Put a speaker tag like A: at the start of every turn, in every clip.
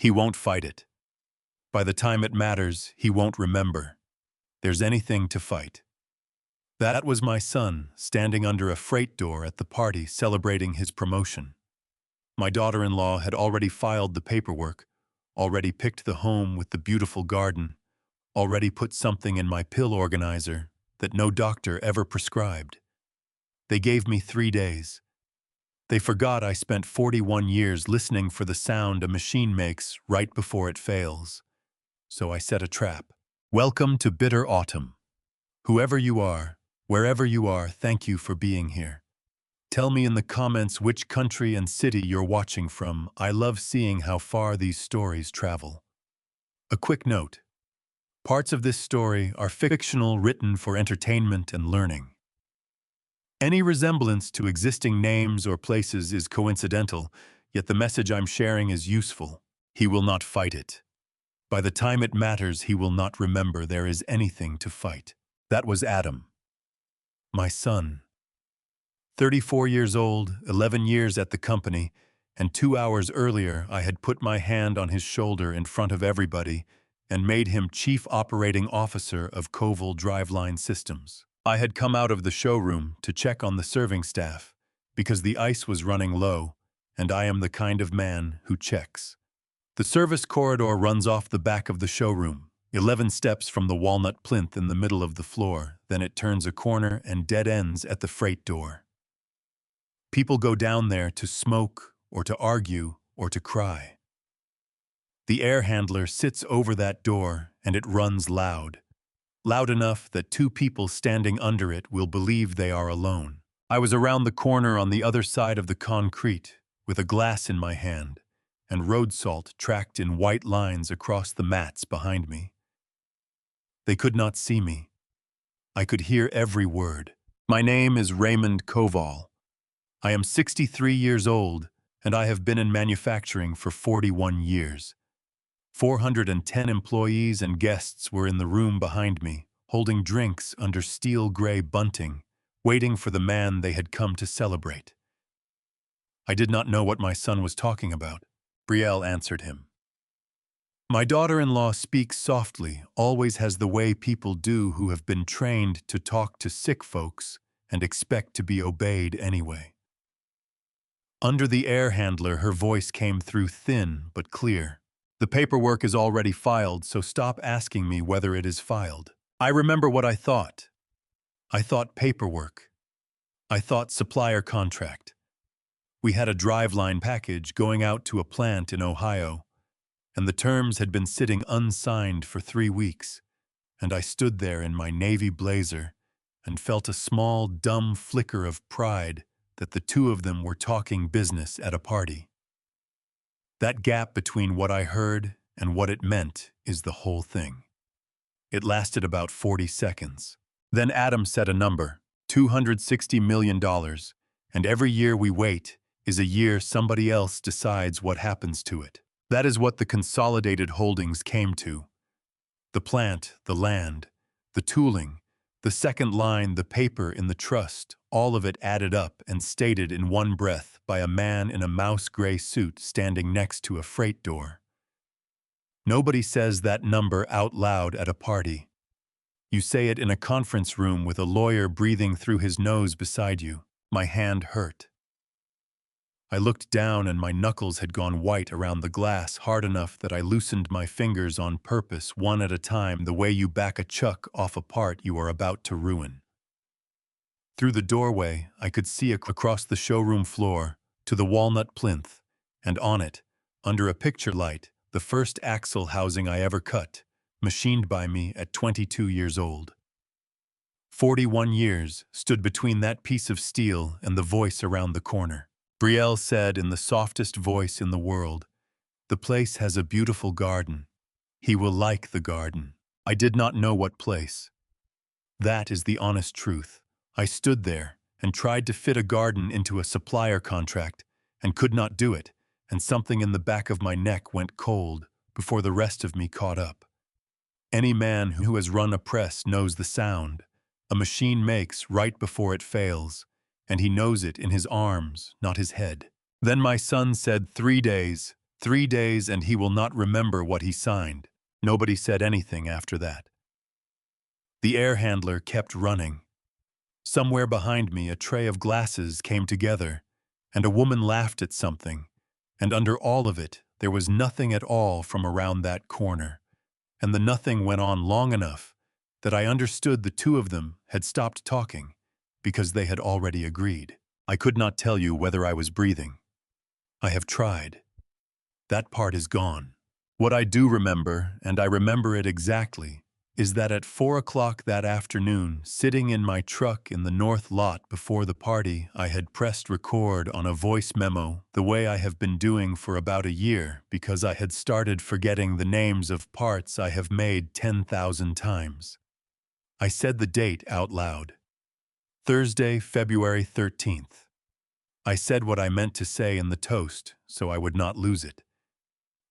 A: He won't fight it. By the time it matters, he won't remember there's anything to fight. That was my son, standing under a freight door at the party celebrating his promotion. My daughter-in-law had already filed the paperwork, already picked the home with the beautiful garden, already put something in my pill organizer that no doctor ever prescribed. They gave me 3 days. They forgot I spent 41 years listening for the sound a machine makes right before it fails. So I set a trap. Welcome to bitter autumn. Whoever you are, wherever you are, thank you for being here. Tell me in the comments which country and city you're watching from. I love seeing how far these stories travel. A quick note. Parts of this story are fictional, written for entertainment and learning. Any resemblance to existing names or places is coincidental, yet the message I'm sharing is useful. He will not fight it. By the time it matters, he will not remember there is anything to fight. That was Adam, my son. 34 years old, 11 years at the company, and 2 hours earlier I had put my hand on his shoulder in front of everybody and made him Chief Operating Officer of Koval Driveline Systems. I had come out of the showroom to check on the serving staff because the ice was running low, and I am the kind of man who checks. The service corridor runs off the back of the showroom, 11 steps from the walnut plinth in the middle of the floor, then it turns a corner and dead ends at the freight door. People go down there to smoke or to argue or to cry. The air handler sits over that door and it runs loud. Loud enough that 2 people standing under it will believe they are alone. I was around the corner on the other side of the concrete with a glass in my hand and road salt tracked in white lines across the mats behind me. They could not see me. I could hear every word. My name is Raymond Koval. I am 63 years old and I have been in manufacturing for 41 years. 410 employees and guests were in the room behind me, holding drinks under steel gray bunting, waiting for the man they had come to celebrate. I did not know what my son was talking about. Brielle answered him. My daughter-in-law speaks softly, always has the way people do who have been trained to talk to sick folks and expect to be obeyed anyway. Under the air handler, her voice came through thin but clear. The paperwork is already filed, so stop asking me whether it is filed. I remember what I thought. I thought paperwork. I thought supplier contract. We had a driveline package going out to a plant in Ohio, and the terms had been sitting unsigned for 3 weeks, and I stood there in my navy blazer and felt a small, dumb flicker of pride that the 2 of them were talking business at a party. That gap between what I heard and what it meant is the whole thing. It lasted about 40 seconds. Then Adam said a number, $260 million, and every year we wait is a year somebody else decides what happens to it. That is what the consolidated holdings came to. The plant, the land, the tooling, the second line, the paper in the trust, all of it added up and stated in one breath by a man in a mouse gray suit standing next to a freight door. Nobody says that number out loud at a party. You say it in a conference room with a lawyer breathing through his nose beside you. My hand hurt. I looked down and my knuckles had gone white around the glass hard enough that I loosened my fingers on purpose, one at a time, the way you back a chuck off a part you are about to ruin. Through the doorway, I could see across the showroom floor to the walnut plinth, and on it, under a picture light, the first axle housing I ever cut, machined by me at 22 years old. 41 years stood between that piece of steel and the voice around the corner. Brielle said in the softest voice in the world, "The place has a beautiful garden. He will like the garden." I did not know what place. That is the honest truth. I stood there and tried to fit a garden into a supplier contract and could not do it, and something in the back of my neck went cold before the rest of me caught up. Any man who has run a press knows the sound a machine makes right before it fails, and he knows it in his arms, not his head. Then my son said 3 days, 3 days and he will not remember what he signed. Nobody said anything after that. The air handler kept running. Somewhere behind me, a tray of glasses came together, and a woman laughed at something, and under all of it, there was nothing at all from around that corner, and the nothing went on long enough that I understood the two of them had stopped talking because they had already agreed. I could not tell you whether I was breathing. I have tried. That part is gone. What I do remember, and I remember it exactly, is that at 4 o'clock that afternoon, sitting in my truck in the north lot before the party, I had pressed record on a voice memo the way I have been doing for about a year because I had started forgetting the names of parts I have made 10,000 times. I said the date out loud. Thursday, February 13th. I said what I meant to say in the toast so I would not lose it.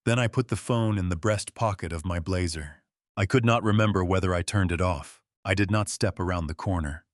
A: Then I put the phone in the breast pocket of my blazer. I could not remember whether I turned it off. I did not step around the corner.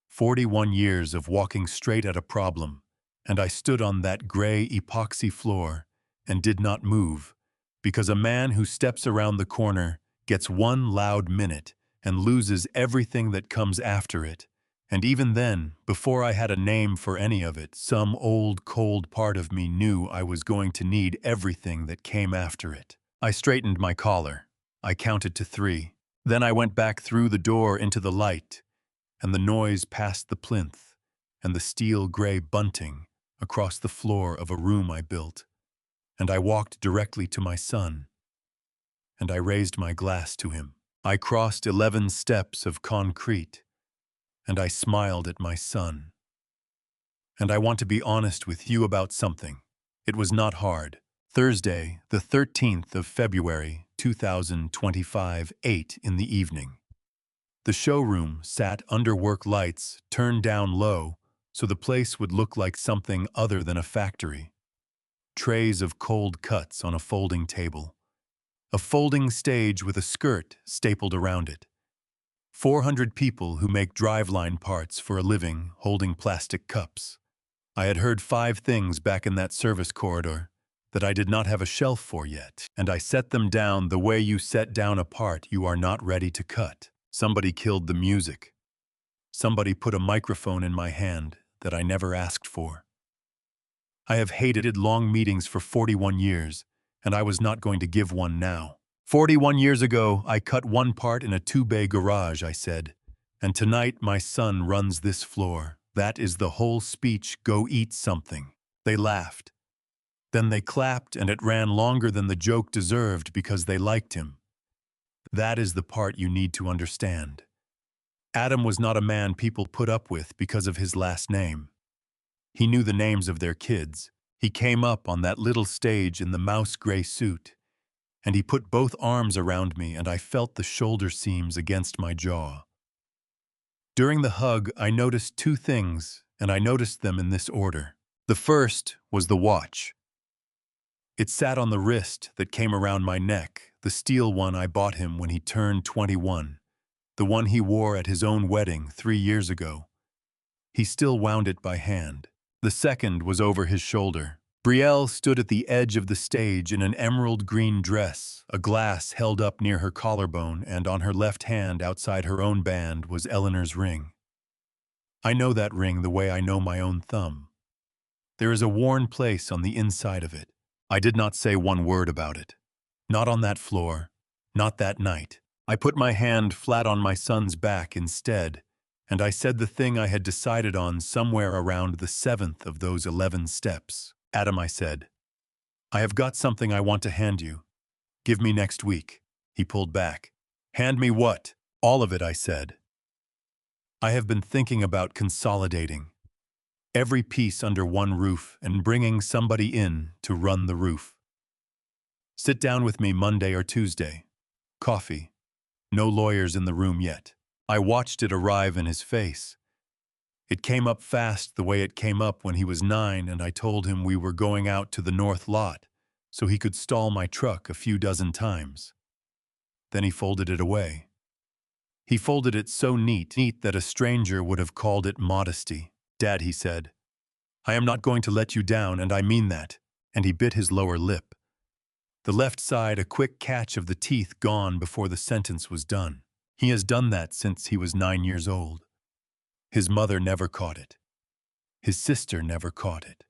A: 41 years of walking straight at a problem, and I stood on that gray epoxy floor and did not move, because a man who steps around the corner gets one loud minute and loses everything that comes after it. And even then, before I had a name for any of it, some old, cold part of me knew I was going to need everything that came after it. I straightened my collar. I counted to 3. Then I went back through the door into the light, and the noise past the plinth and the steel gray bunting across the floor of a room I built. And I walked directly to my son, and I raised my glass to him. I crossed 11 steps of concrete, and I smiled at my son. And I want to be honest with you about something. It was not hard. Thursday, the 13th of February, 2025, 8 in the evening. The showroom sat under work lights turned down low so the place would look like something other than a factory. Trays of cold cuts on a folding table. A folding stage with a skirt stapled around it. 400 people who make driveline parts for a living holding plastic cups. I had heard 5 things back in that service corridor that I did not have a shelf for yet, and I set them down the way you set down a part you are not ready to cut. Somebody killed the music. Somebody put a microphone in my hand that I never asked for. I have hated long meetings for 41 years, and I was not going to give one now. 41 years ago, I cut one part in a 2-bay garage, I said, and tonight my son runs this floor. That is the whole speech, go eat something. They laughed. Then they clapped, and it ran longer than the joke deserved because they liked him. That is the part you need to understand. Adam was not a man people put up with because of his last name. He knew the names of their kids. He came up on that little stage in the mouse gray suit, and he put both arms around me, and I felt the shoulder seams against my jaw. During the hug, I noticed 2 things, and I noticed them in this order. The first was the watch. It sat on the wrist that came around my neck, the steel one I bought him when he turned 21, the one he wore at his own wedding 3 years ago. He still wound it by hand. The second was over his shoulder. Brielle stood at the edge of the stage in an emerald green dress, a glass held up near her collarbone, and on her left hand outside her own band was Eleanor's ring. I know that ring the way I know my own thumb. There is a worn place on the inside of it. I did not say one word about it. Not on that floor, not that night. I put my hand flat on my son's back instead, and I said the thing I had decided on somewhere around the 7th of those 11 steps. Adam, I said, I have got something I want to hand you. Give me next week. He pulled back. Hand me what? All of it, I said. I have been thinking about consolidating every piece under one roof and bringing somebody in to run the roof. Sit down with me Monday or Tuesday. Coffee. No lawyers in the room yet. I watched it arrive in his face. It came up fast the way it came up when he was 9, and I told him we were going out to the north lot so he could stall my truck a few dozen times. Then he folded it away. He folded it so neat that a stranger would have called it modesty. Dad, he said, I am not going to let you down, and I mean that. and he bit his lower lip. The left side a quick catch of the teeth gone before the sentence was done. He has done that since he was 9 years old. His mother never caught it. His sister never caught it.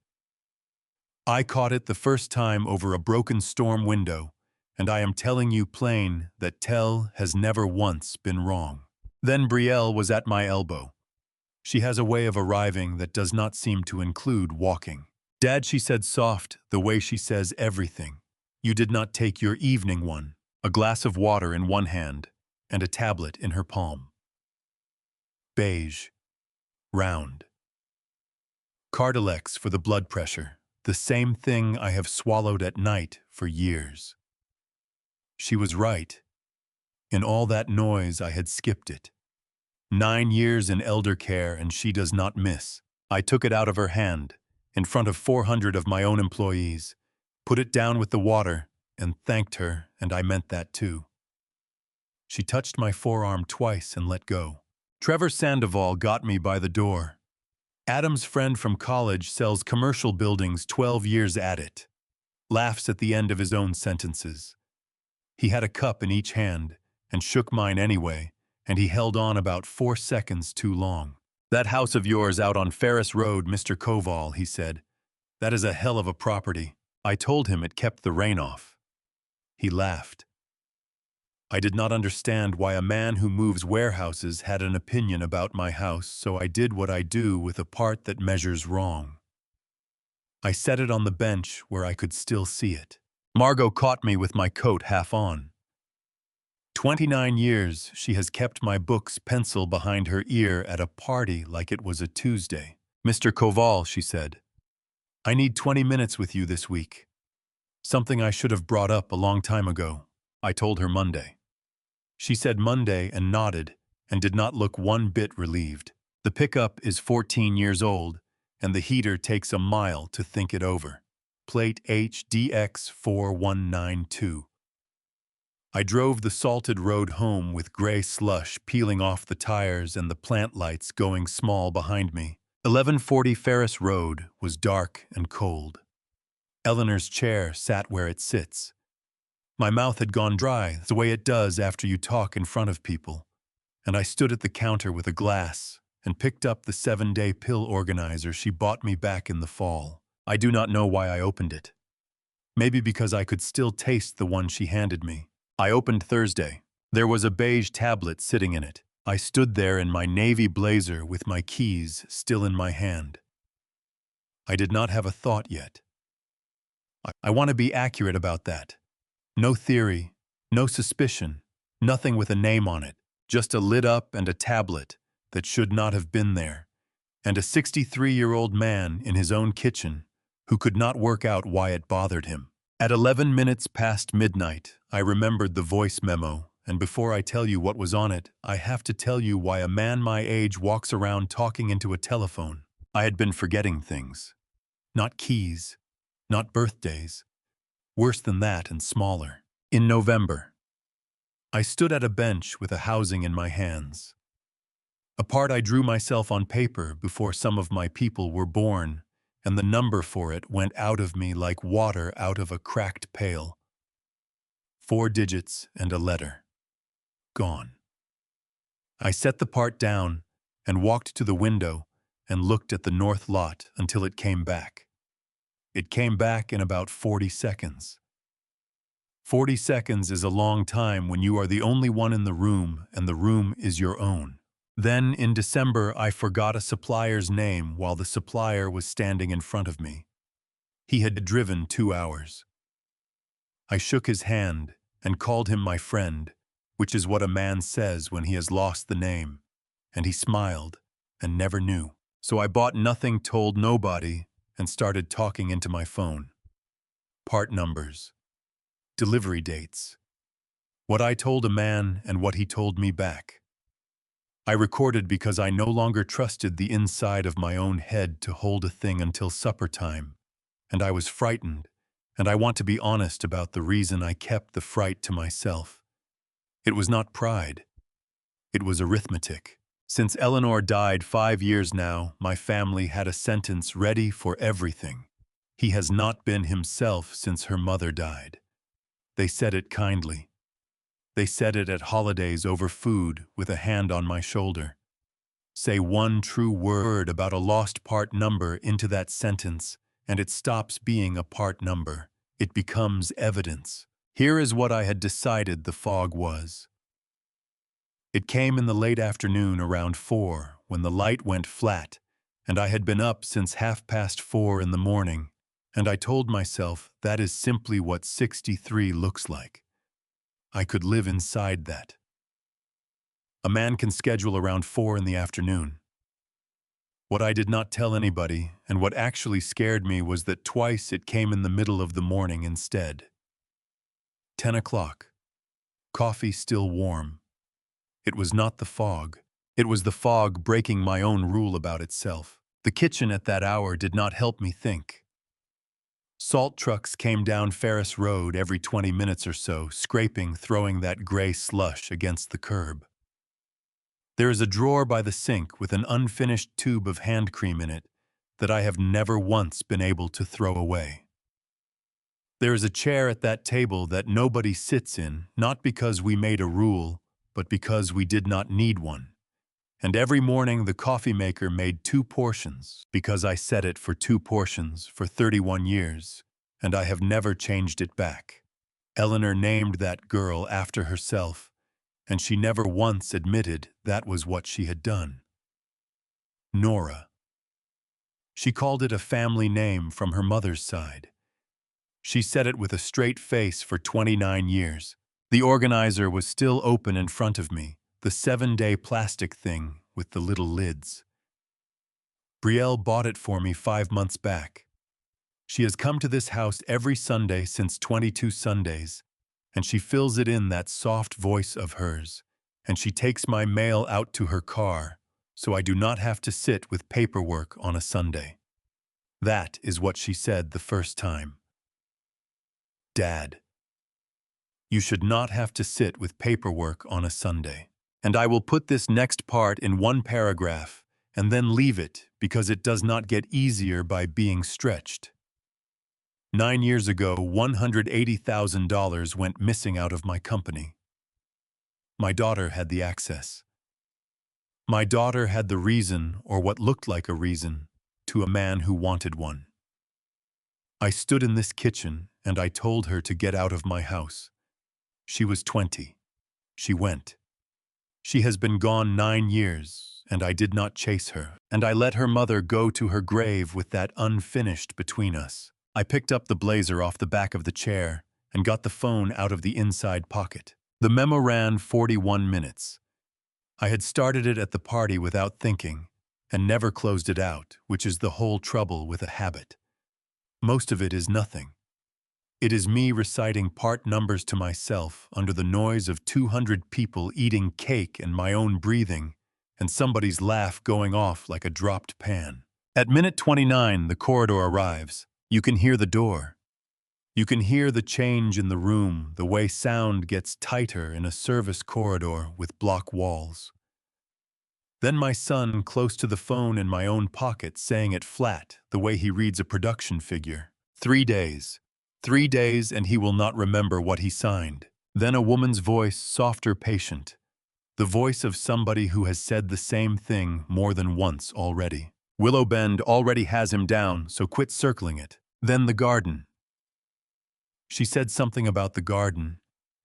A: I caught it the first time over a broken storm window, and I am telling you plain that Tell has never once been wrong. Then Brielle was at my elbow. She has a way of arriving that does not seem to include walking. Dad, she said soft, the way she says everything. You did not take your evening one, a glass of water in one hand and a tablet in her palm. Beige. Round. Cardilex for the blood pressure, the same thing I have swallowed at night for years. She was right. In all that noise I had skipped it. 9 years in elder care and she does not miss. I took it out of her hand, in front of 400 of my own employees, put it down with the water, and thanked her, and I meant that too. She touched my forearm twice and let go. Trevor Sandoval got me by the door. Adam's friend from college sells commercial buildings 12 years at it. Laughs at the end of his own sentences. He had a cup in each hand and shook mine anyway, and he held on about 4 seconds too long. That house of yours out on Ferris Road, Mr. Koval, he said. That is a hell of a property. I told him it kept the rain off. He laughed. I did not understand why a man who moves warehouses had an opinion about my house, so I did what I do with a part that measures wrong. I set it on the bench where I could still see it. Margot caught me with my coat half on. 29 years she has kept my book's pencil behind her ear at a party like it was a Tuesday. Mr. Koval, she said, I need 20 minutes with you this week. Something I should have brought up a long time ago. I told her Monday. She said Monday and nodded and did not look one bit relieved. The pickup is 14 years old and the heater takes a mile to think it over. Plate HDX 4192. I drove the salted road home with gray slush peeling off the tires and the plant lights going small behind me. 1140 Ferris Road was dark and cold. Eleanor's chair sat where it sits. My mouth had gone dry, the way it does after you talk in front of people, and I stood at the counter with a glass and picked up the 7-day pill organizer she bought me back in the fall. I do not know why I opened it. Maybe because I could still taste the one she handed me. I opened Thursday. There was a beige tablet sitting in it. I stood there in my navy blazer with my keys still in my hand. I did not have a thought yet. I want to be accurate about that. No theory, no suspicion, nothing with a name on it, just a lid up and a tablet that should not have been there, and a 63-year-old man in his own kitchen who could not work out why it bothered him. At 11 minutes past midnight, I remembered the voice memo, and before I tell you what was on it, I have to tell you why a man my age walks around talking into a telephone. I had been forgetting things. Not keys, not birthdays. Worse than that and smaller. In November, I stood at a bench with a housing in my hands. A part I drew myself on paper before some of my people were born, and the number for it went out of me like water out of a cracked pail. 4 digits and a letter. Gone. I set the part down and walked to the window and looked at the north lot until it came back. It came back in about 40 seconds. 40 seconds is a long time when you are the only one in the room and the room is your own. Then, in December, I forgot a supplier's name while the supplier was standing in front of me. He had driven 2 hours. I shook his hand and called him my friend, which is what a man says when he has lost the name, and he smiled and never knew. So I bought nothing, told nobody, and started talking into my phone. Part numbers. Delivery dates. What I told a man and what he told me back. I recorded because I no longer trusted the inside of my own head to hold a thing until supper time, and I was frightened, and I want to be honest about the reason I kept the fright to myself. It was not pride. It was arithmetic. Since Eleanor died 5 years now, my family had a sentence ready for everything. He has not been himself since her mother died. They said it kindly. They said it at holidays over food with a hand on my shoulder. Say one true word about a lost part number into that sentence, and it stops being a part number. It becomes evidence. Here is what I had decided the fog was. It came in the late afternoon around 4, when the light went flat, and I had been up since 4:30 in the morning, and I told myself that is simply what 63 looks like. I could live inside that. A man can schedule around 4 in the afternoon. What I did not tell anybody, and what actually scared me, was that twice it came in the middle of the morning instead. 10 o'clock. Coffee still warm. It was not the fog. It was the fog breaking my own rule about itself. The kitchen at that hour did not help me think. Salt trucks came down Ferris Road every 20 minutes or so, scraping, throwing that gray slush against the curb. There is a drawer by the sink with an unfinished tube of hand cream in it that I have never once been able to throw away. There is a chair at that table that nobody sits in, not because we made a rule, but because we did not need one. And every morning the coffee maker made 2 portions, because I set it for 2 portions for 31 years, and I have never changed it back. Eleanor named that girl after herself, and she never once admitted that was what she had done. Nora. She called it a family name from her mother's side. She said it with a straight face for 29 years. The organizer was still open in front of me, the 7-day plastic thing with the little lids. Brielle bought it for me 5 months back. She has come to this house every Sunday since 22 Sundays, and she fills it in that soft voice of hers, and she takes my mail out to her car, so I do not have to sit with paperwork on a Sunday. That is what she said the first time. Dad, you should not have to sit with paperwork on a Sunday. And I will put this next part in 1 paragraph and then leave it because it does not get easier by being stretched. 9 years ago, $180,000 went missing out of my company. My daughter had the access. My daughter had the reason, or what looked like a reason, to a man who wanted one. I stood in this kitchen and I told her to get out of my house. She was 20. She went. She has been gone 9 years, and I did not chase her, and I let her mother go to her grave with that unfinished between us. I picked up the blazer off the back of the chair and got the phone out of the inside pocket. The memo ran 41 minutes. I had started it at the party without thinking, and never closed it out, which is the whole trouble with a habit. Most of it is nothing. It is me reciting part numbers to myself under the noise of 200 people eating cake and my own breathing, and somebody's laugh going off like a dropped pan. At minute 29, the corridor arrives. You can hear the door. You can hear the change in the room, the way sound gets tighter in a service corridor with block walls. Then my son close to the phone in my own pocket saying it flat, the way he reads a production figure. 3 days. 3 days and he will not remember what he signed. Then a woman's voice, softer, patient. The voice of somebody who has said the same thing more than once already. Willow Bend already has him down, so quit circling it. Then the garden. She said something about the garden,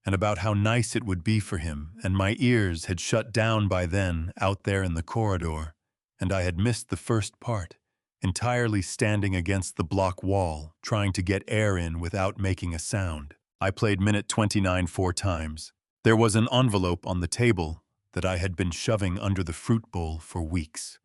A: and about how nice it would be for him, and my ears had shut down by then out there in the corridor, and I had missed the first part, entirely standing against the block wall, trying to get air in without making a sound. I played minute 29 4 times. There was an envelope on the table that I had been shoving under the fruit bowl for weeks.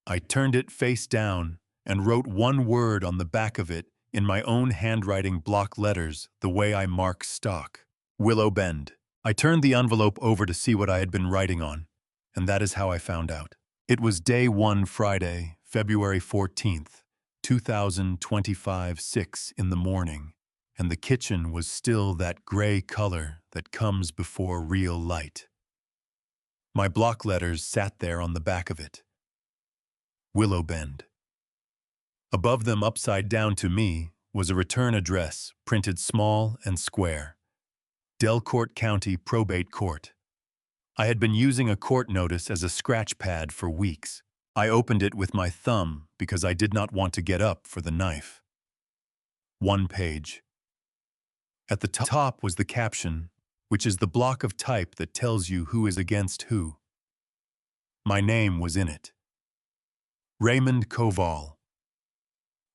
A: I turned it face down and wrote 1 word on the back of it in my own handwriting block letters the way I mark stock. Willow Bend. I turned the envelope over to see what I had been writing on, and that is how I found out. It was day 1 Friday, February 14th, 2025, 6 in the morning, and the kitchen was still that gray color that comes before real light. My block letters sat there on the back of it. Willow Bend. Above them, upside down to me, was a return address, printed small and square. Delcourt County Probate Court. I had been using a court notice as a scratch pad for weeks. I opened it with my thumb because I did not want to get up for the knife. One page. At the top was the caption, which is the block of type that tells you who is against who. My name was in it. Raymond Koval.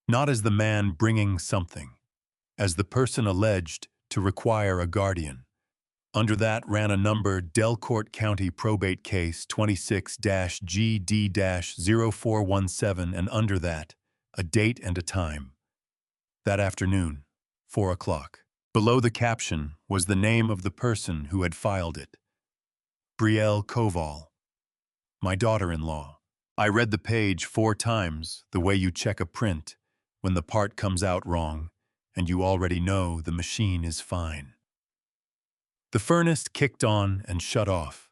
A: Not as the man bringing something, as the person alleged to require a guardian. Under that ran a number, Delcourt County Probate Case 26-GD-0417, and under that, a date and a time. That afternoon, 4 o'clock. Below the caption was the name of the person who had filed it. Brielle Koval, my daughter-in-law. I read the page 4 times, the way you check a print, when the part comes out wrong, and you already know the machine is fine. The furnace kicked on and shut off.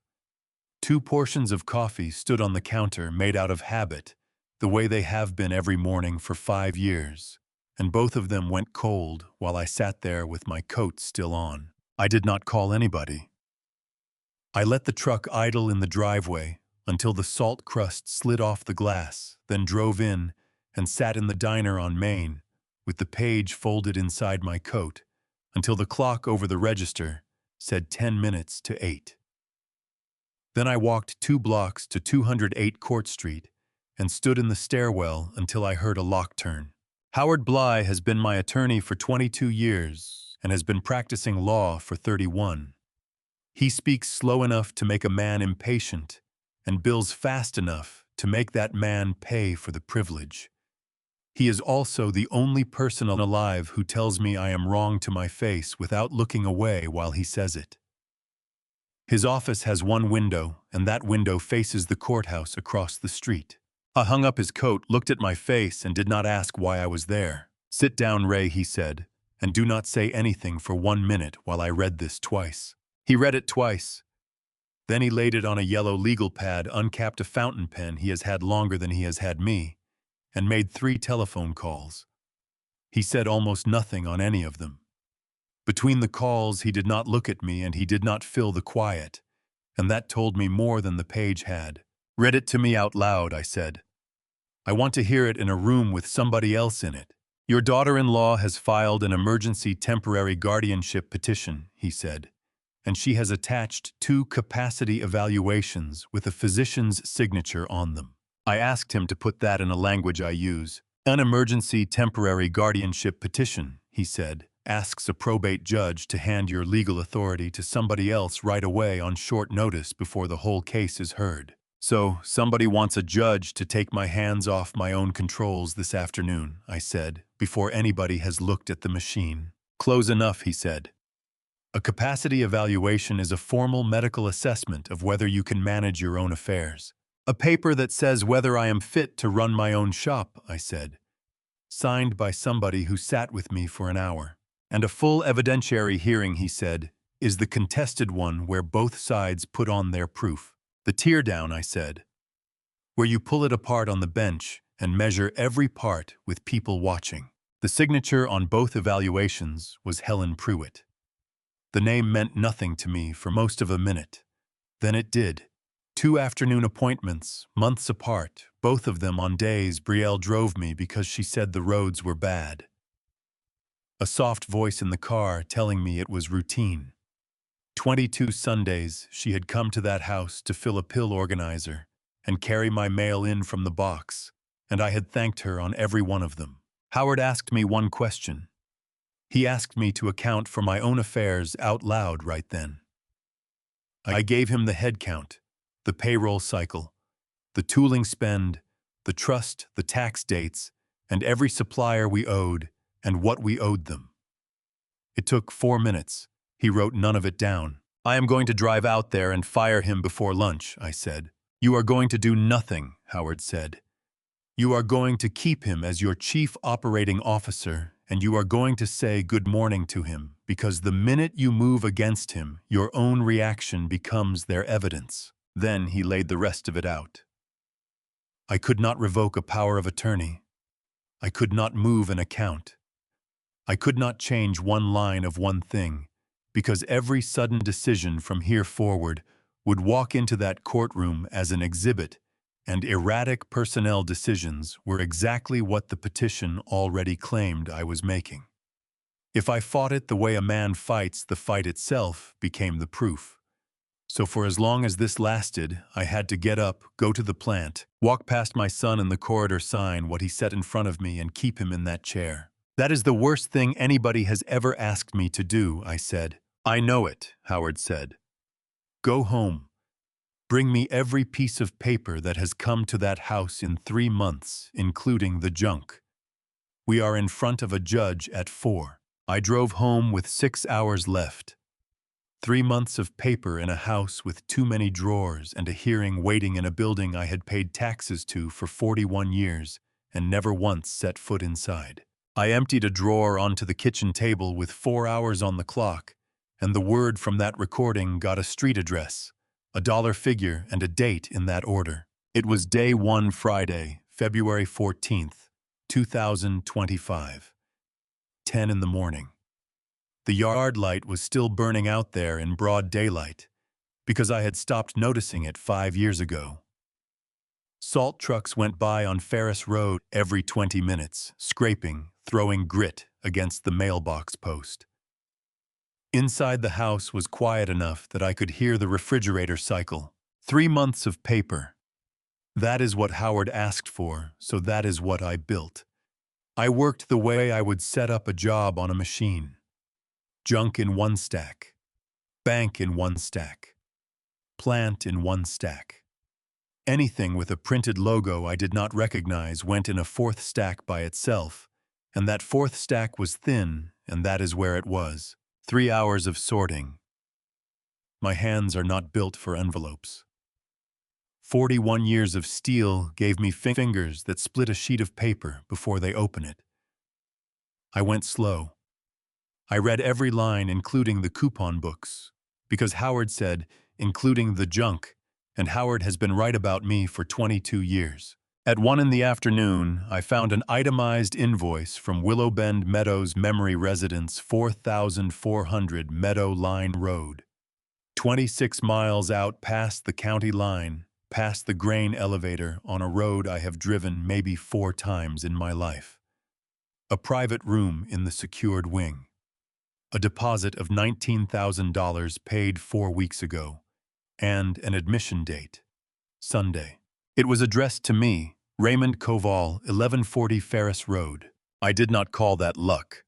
A: 2 portions of coffee stood on the counter, made out of habit, the way they have been every morning for 5 years, and both of them went cold while I sat there with my coat still on. I did not call anybody. I let the truck idle in the driveway until the salt crust slid off the glass, then drove in and sat in the diner on Main with the page folded inside my coat until the clock over the register said 10 minutes to 8. Then I walked 2 blocks to 208 Court Street and stood in the stairwell until I heard a lock turn. Howard Bly has been my attorney for 22 years and has been practicing law for 31. He speaks slow enough to make a man impatient and bills fast enough to make that man pay for the privilege. He is also the only person alive who tells me I am wrong to my face without looking away while he says it. His office has 1 window, and that window faces the courthouse across the street. I hung up his coat, looked at my face, and did not ask why I was there. "Sit down, Ray," he said, "and do not say anything for 1 minute while I read this twice." He read it twice. Then he laid it on a yellow legal pad, uncapped a fountain pen he has had longer than he has had me, and made 3 telephone calls. He said almost nothing on any of them. Between the calls, he did not look at me and he did not fill the quiet, and that told me more than the page had. "Read it to me out loud," I said. "I want to hear it in a room with somebody else in it." "Your daughter-in-law has filed an emergency temporary guardianship petition," he said, "and she has attached 2 capacity evaluations with a physician's signature on them." I asked him to put that in a language I use. "An emergency temporary guardianship petition," he said, "asks a probate judge to hand your legal authority to somebody else right away on short notice before the whole case is heard. So, somebody wants a judge to take my hands off my own controls this afternoon," I said, "before anybody has looked at the machine." "Close enough," he said. "A capacity evaluation is a formal medical assessment of whether you can manage your own affairs. A paper that says whether I am fit to run my own shop," I said, "signed by somebody who sat with me for an hour. And a full evidentiary hearing," he said, "is the contested one where both sides put on their proof. The teardown," I said, "where you pull it apart on the bench and measure every part with people watching." The signature on both evaluations was Helen Pruitt. The name meant nothing to me for most of a minute. Then it did. 2 afternoon appointments, months apart, both of them on days Brielle drove me because she said the roads were bad. A soft voice in the car telling me it was routine. 22 Sundays she had come to that house to fill a pill organizer and carry my mail in from the box, and I had thanked her on every one of them. Howard asked me one question. He asked me to account for my own affairs out loud right then. I gave him the head count, the payroll cycle, the tooling spend, the trust, the tax dates, and every supplier we owed and what we owed them. It took 4 minutes. He wrote none of it down. "I am going to drive out there and fire him before lunch," I said. "You are going to do nothing," Howard said. "You are going to keep him as your chief operating officer, and you are going to say good morning to him, because the minute you move against him, your own reaction becomes their evidence." Then he laid the rest of it out. I could not revoke a power of attorney. I could not move an account. I could not change one line of one thing, because every sudden decision from here forward would walk into that courtroom as an exhibit, and erratic personnel decisions were exactly what the petition already claimed I was making. If I fought it the way a man fights, the fight itself became the proof. So for as long as this lasted, I had to get up, go to the plant, walk past my son in the corridor, sign what he set in front of me, and keep him in that chair. "That is the worst thing anybody has ever asked me to do," I said. "I know it," Howard said. "Go home. Bring me every piece of paper that has come to that house in 3 months, including the junk. We are in front of a judge at 4. I drove home with 6 hours left. 3 months of paper in a house with too many drawers and a hearing waiting in a building I had paid taxes to for 41 years and never once set foot inside. I emptied a drawer onto the kitchen table with 4 hours on the clock, and the word from that recording got a street address, a dollar figure, and a date in that order. It was day 1, Friday, February 14th, 2025, 10 in the morning. The yard light was still burning out there in broad daylight, because I had stopped noticing it 5 years ago. Salt trucks went by on Ferris Road every 20 minutes, scraping, throwing grit against the mailbox post. Inside the house was quiet enough that I could hear the refrigerator cycle. 3 months of paper. That is what Howard asked for, so that is what I built. I worked the way I would set up a job on a machine. Junk in one stack. Bank in one stack. Plant in one stack. Anything with a printed logo I did not recognize went in a 4th stack by itself, and that 4th stack was thin, and that is where it was. 3 hours of sorting. My hands are not built for envelopes. 41 years of steel gave me fingers that split a sheet of paper before they open it. I went slow. I read every line, including the coupon books, because Howard said, including the junk, and Howard has been right about me for 22 years. At 1 in the afternoon, I found an itemized invoice from Willow Bend Meadows Memory Residence, 4400 Meadow Line Road. 26 miles out past the county line, past the grain elevator on a road I have driven maybe 4 times in my life. A private room in the secured wing. A deposit of $19,000 paid 4 weeks ago, and an admission date, Sunday. It was addressed to me, Raymond Koval, 1140 Ferris Road. I did not call that luck.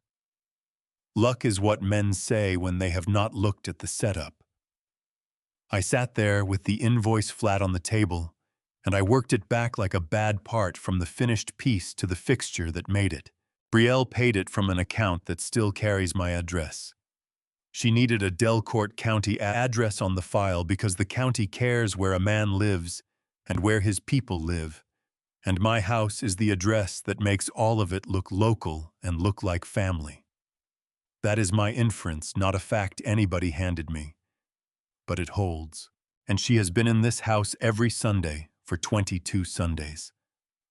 A: Luck is what men say when they have not looked at the setup. I sat there with the invoice flat on the table, and I worked it back like a bad part from the finished piece to the fixture that made it. Brielle paid it from an account that still carries my address. She needed a Delcourt County address on the file because the county cares where a man lives and where his people live, and my house is the address that makes all of it look local and look like family. That is my inference, not a fact anybody handed me. But it holds, and she has been in this house every Sunday for 22 Sundays.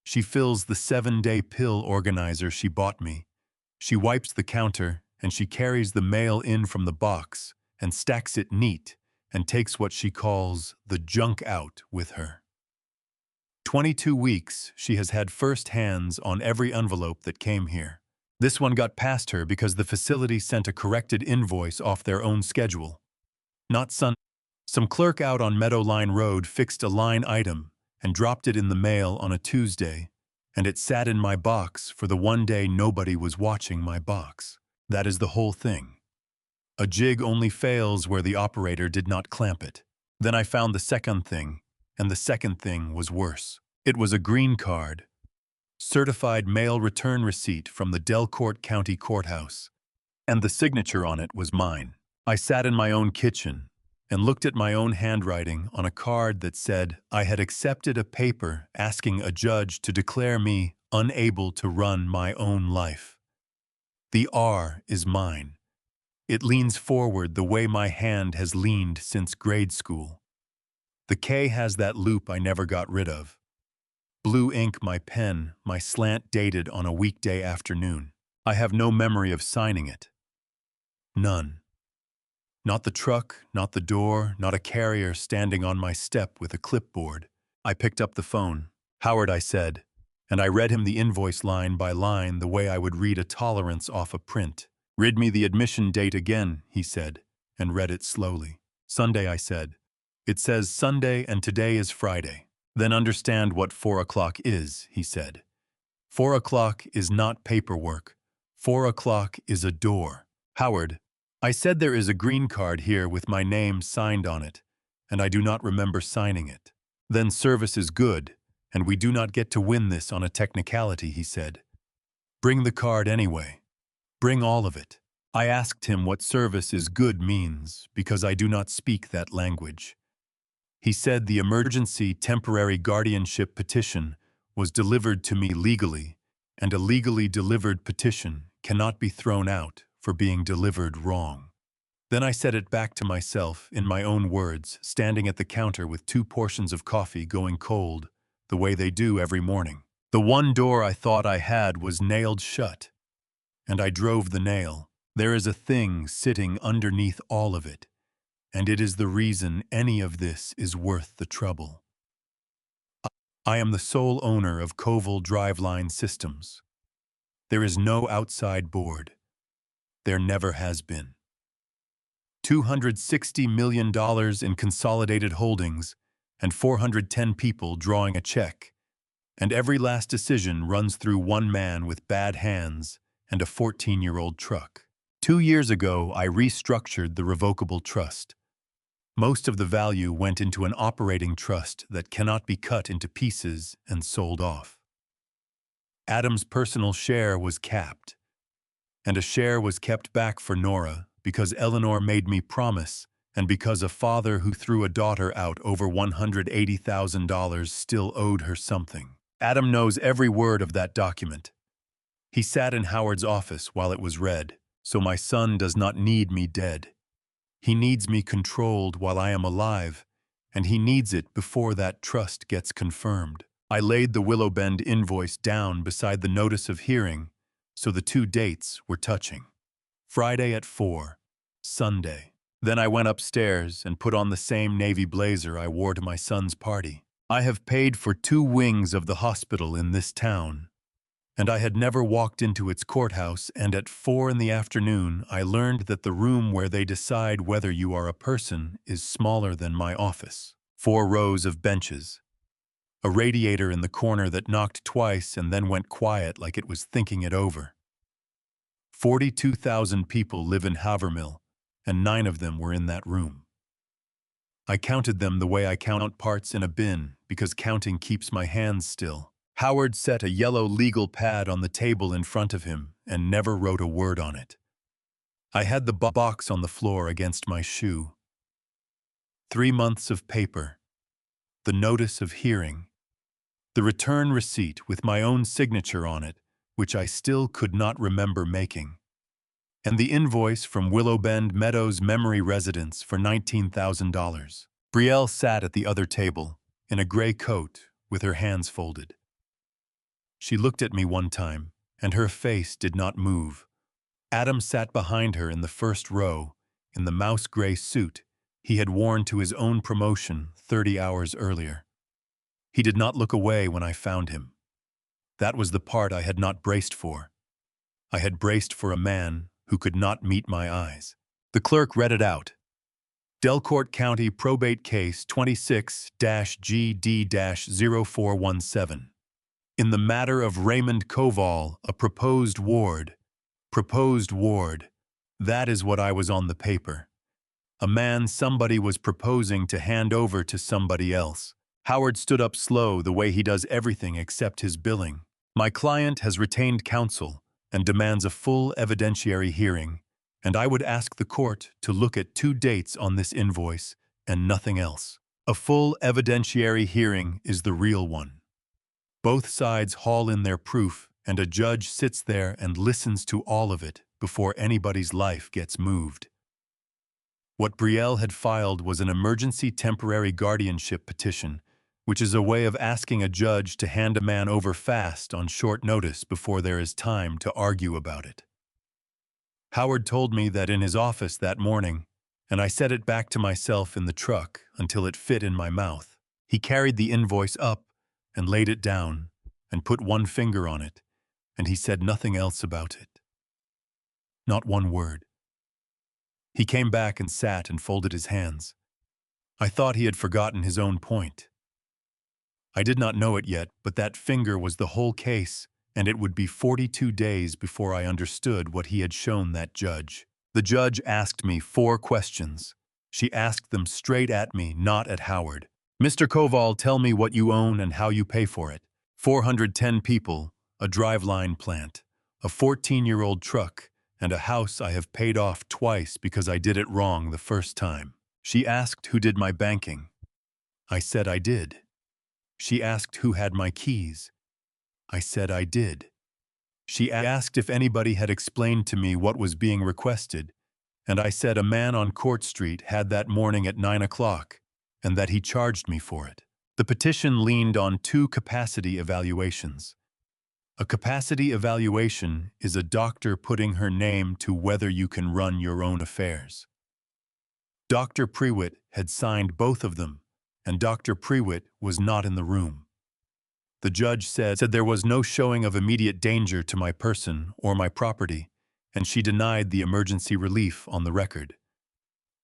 A: She fills the 7-day pill organizer she bought me. She wipes the counter, and she carries the mail in from the box and stacks it neat and takes what she calls the junk out with her. 22 weeks she has had first hands on every envelope that came here. This one got past her because the facility sent a corrected invoice off their own schedule. Not Sunday. Some clerk out on Meadowline Road fixed a line item and dropped it in the mail on a Tuesday, and it sat in my box for the one day nobody was watching my box. That is the whole thing. A jig only fails where the operator did not clamp it. Then I found the second thing, and the second thing was worse. It was a green card, certified mail return receipt from the Delcourt County Courthouse, and the signature on it was mine. I sat in my own kitchen and looked at my own handwriting on a card that said I had accepted a paper asking a judge to declare me unable to run my own life. The R is mine. It leans forward the way my hand has leaned since grade school. The K has that loop I never got rid of. Blue ink my pen, my slant dated on a weekday afternoon. I have no memory of signing it. None. Not the truck, not the door, not a carrier standing on my step with a clipboard. I picked up the phone. "Howard," I said, and I read him the invoice line by line the way I would read a tolerance off a print. "Read me the admission date again," he said, and read it slowly. "Sunday," I said. "It says Sunday and today is Friday." "Then understand what 4 o'clock is," he said. 4 o'clock is not paperwork. 4 o'clock is a door. "Howard," I said, "there is a green card here with my name signed on it, and I do not remember signing it." "Then service is good, and we do not get to win this on a technicality," he said. "Bring the card anyway. Bring all of it." I asked him what service is good means, because I do not speak that language. He said the emergency temporary guardianship petition was delivered to me legally, and a legally delivered petition cannot be thrown out for being delivered wrong. Then I said it back to myself in my own words, standing at the counter with 2 portions of coffee going cold, the way they do every morning. The one door I thought I had was nailed shut, and I drove the nail. There is a thing sitting underneath all of it, and it is the reason any of this is worth the trouble. I am the sole owner of Koval Driveline Systems. There is no outside board. There never has been. $260 million in consolidated holdings and 410 people drawing a check, and every last decision runs through one man with bad hands and a 14-year-old truck. 2 years ago, I restructured the revocable trust. Most of the value went into an operating trust that cannot be cut into pieces and sold off. Adam's personal share was capped, and a share was kept back for Nora because Eleanor made me promise, and because a father who threw a daughter out over $180,000 still owed her something. Adam knows every word of that document. He sat in Howard's office while it was read, so my son does not need me dead. He needs me controlled while I am alive, and he needs it before that trust gets confirmed. I laid the Willow Bend invoice down beside the notice of hearing, so the 2 dates were touching. Friday at 4, Sunday. Then I went upstairs and put on the same navy blazer I wore to my son's party. I have paid for 2 wings of the hospital in this town, and I had never walked into its courthouse, and at 4 in the afternoon I learned that the room where they decide whether you are a person is smaller than my office. 4 rows of benches. A radiator in the corner that knocked twice and then went quiet like it was thinking it over. 42,000 people live in Havermill, and 9 of them were in that room. I counted them the way I count parts in a bin, because counting keeps my hands still. Howard set a yellow legal pad on the table in front of him and never wrote a word on it. I had the box on the floor against my shoe. 3 months of paper. The notice of hearing. The return receipt with my own signature on it, which I still could not remember making. And the invoice from Willow Bend Meadows Memory Residence for $19,000. Brielle sat at the other table, in a gray coat, with her hands folded. She looked at me one time, and her face did not move. Adam sat behind her in the first row, in the mouse-gray suit he had worn to his own promotion 30 hours earlier. He did not look away when I found him. That was the part I had not braced for. I had braced for a man who could not meet my eyes. The clerk read it out. Delcourt County Probate Case 26-GD-0417. In the matter of Raymond Koval, a proposed ward. Proposed ward. That is what I was on the paper. A man somebody was proposing to hand over to somebody else. Howard stood up slow the way he does everything except his billing. My client has retained counsel and demands a full evidentiary hearing, and I would ask the court to look at 2 dates on this invoice and nothing else. A full evidentiary hearing is the real one. Both sides haul in their proof, and a judge sits there and listens to all of it before anybody's life gets moved. What Brielle had filed was an emergency temporary guardianship petition, which is a way of asking a judge to hand a man over fast on short notice before there is time to argue about it. Howard told me that in his office that morning, and I said it back to myself in the truck until it fit in my mouth. He carried the invoice up and laid it down and put one finger on it, and he said nothing else about it. Not one word. He came back and sat and folded his hands. I thought he had forgotten his own point. I did not know it yet, but that finger was the whole case, and it would be 42 days before I understood what he had shown that judge. The judge asked me 4 questions. She asked them straight at me, not at Howard. Mr. Koval, tell me what you own and how you pay for it. 410 people, a driveline plant, a 14-year-old truck, and a house I have paid off twice because I did it wrong the first time. She asked who did my banking. I said I did. She asked who had my keys. I said I did. She asked if anybody had explained to me what was being requested, and I said a man on Court Street had that morning at 9 o'clock, and that he charged me for it. The petition leaned on 2 capacity evaluations. A capacity evaluation is a doctor putting her name to whether you can run your own affairs. Dr. Prewitt had signed both of them, and Dr. Prewitt was not in the room. The judge said there was no showing of immediate danger to my person or my property, and she denied the emergency relief on the record.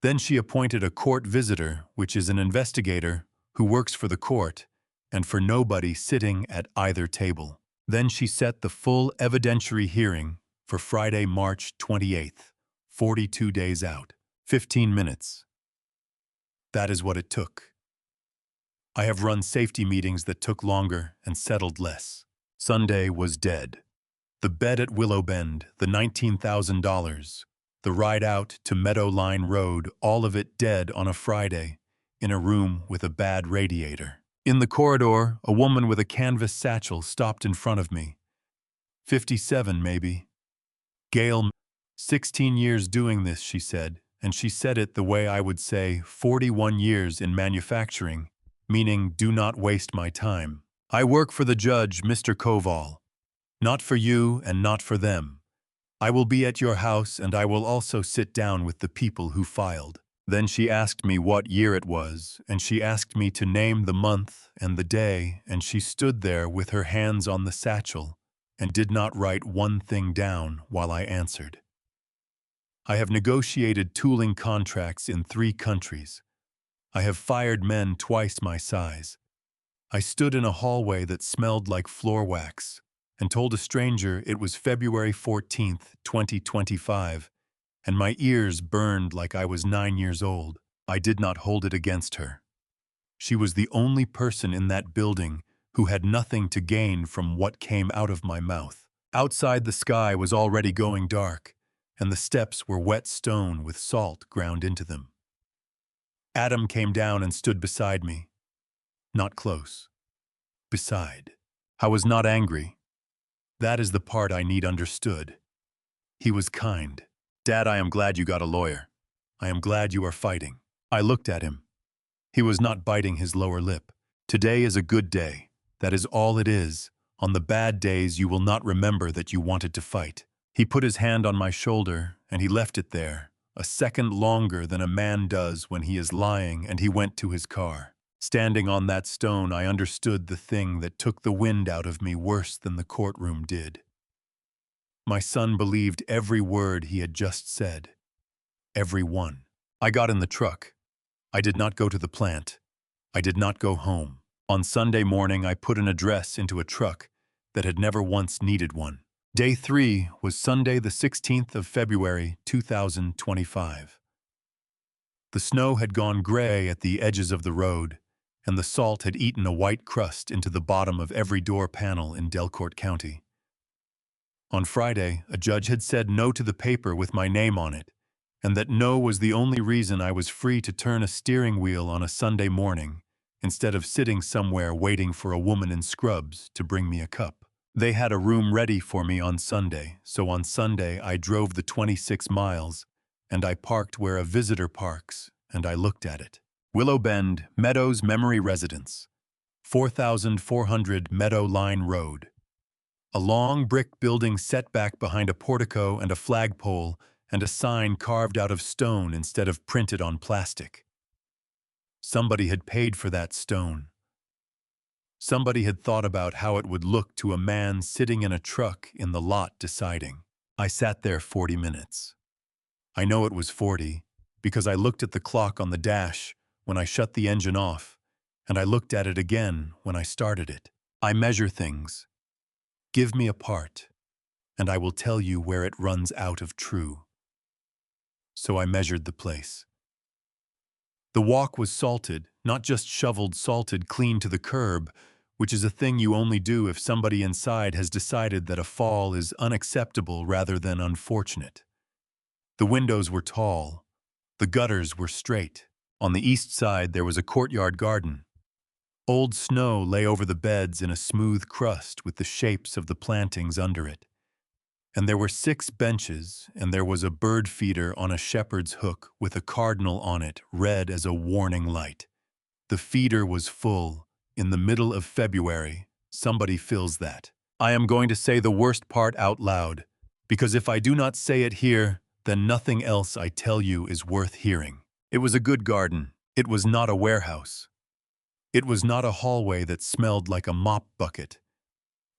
A: Then she appointed a court visitor, which is an investigator who works for the court and for nobody sitting at either table. Then she set the full evidentiary hearing for Friday, March 28th, 42 days out, 15 minutes. That is what it took. I have run safety meetings that took longer and settled less. Sunday was dead. The bed at Willow Bend, the $19,000, the ride out to Meadow Line Road, all of it dead on a Friday, in a room with a bad radiator. In the corridor, a woman with a canvas satchel stopped in front of me. 57, maybe. Gail, 16 years doing this, she said, and she said it the way I would say 41 years in manufacturing, meaning do not waste my time. I work for the judge, Mr. Koval. Not for you and not for them. I will be at your house and I will also sit down with the people who filed. Then she asked me what year it was, and she asked me to name the month and the day, and she stood there with her hands on the satchel and did not write one thing down while I answered. I have negotiated tooling contracts in 3 countries. I have fired men twice my size. I stood in a hallway that smelled like floor wax and told a stranger it was February 14th, 2025, and my ears burned like I was 9 years old. I did not hold it against her. She was the only person in that building who had nothing to gain from what came out of my mouth. Outside, the sky was already going dark, and the steps were wet stone with salt ground into them. Adam came down and stood beside me. Not close. Beside. I was not angry. That is the part I need understood. He was kind. Dad, I am glad you got a lawyer. I am glad you are fighting. I looked at him. He was not biting his lower lip. Today is a good day. That is all it is. On the bad days, you will not remember that you wanted to fight. He put his hand on my shoulder, and he left it there, a second longer than a man does when he is lying, and he went to his car. Standing on that stone, I understood the thing that took the wind out of me worse than the courtroom did. My son believed every word he had just said. Every one. I got in the truck. I did not go to the plant. I did not go home. On Sunday morning, I put an address into a truck that had never once needed one. Day 3 was Sunday the 16th of February, 2025. The snow had gone gray at the edges of the road, and the salt had eaten a white crust into the bottom of every door panel in Delcourt County. On Friday, a judge had said no to the paper with my name on it, and that no was the only reason I was free to turn a steering wheel on a Sunday morning, instead of sitting somewhere waiting for a woman in scrubs to bring me a cup. They had a room ready for me on Sunday, so on Sunday I drove the 26 miles, and I parked where a visitor parks, and I looked at it. Willow Bend, Meadows Memory Residence. 4400 Meadow Line Road. A long brick building set back behind a portico and a flagpole and a sign carved out of stone instead of printed on plastic. Somebody had paid for that stone. Somebody had thought about how it would look to a man sitting in a truck in the lot deciding. I sat there 40 minutes. I know it was 40 because I looked at the clock on the dash when I shut the engine off, and I looked at it again when I started it. I measure things. Give me a part, and I will tell you where it runs out of true. So I measured the place. The walk was salted, not just shoveled salted clean to the curb, which is a thing you only do if somebody inside has decided that a fall is unacceptable rather than unfortunate. The windows were tall. The gutters were straight. On the east side there was a courtyard garden. Old snow lay over the beds in a smooth crust with the shapes of the plantings under it. And there were 6 benches, and there was a bird feeder on a shepherd's hook with a cardinal on it, red as a warning light. The feeder was full. In the middle of February, somebody fills that. I am going to say the worst part out loud, because if I do not say it here, then nothing else I tell you is worth hearing. It was a good garden. It was not a warehouse. It was not a hallway that smelled like a mop bucket.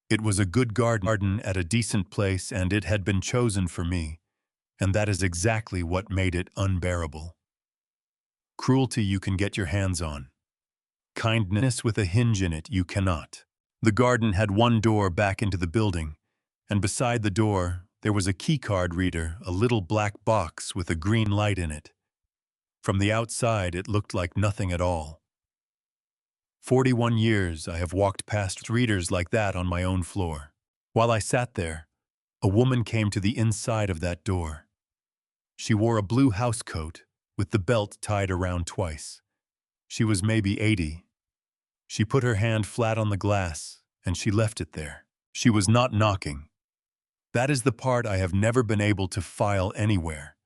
A: It was a good garden at a decent place, and it had been chosen for me, and that is exactly what made it unbearable. Cruelty you can get your hands on. Kindness with a hinge in it you cannot. The garden had one door back into the building, and beside the door there was a keycard reader, a little black box with a green light in it. From the outside it looked like nothing at all. 41 years I have walked past readers like that on my own floor. While I sat there, a woman came to the inside of that door. She wore a blue housecoat with the belt tied around twice. She was maybe 80. She put her hand flat on the glass, and she left it there. She was not knocking. That is the part I have never been able to file anywhere.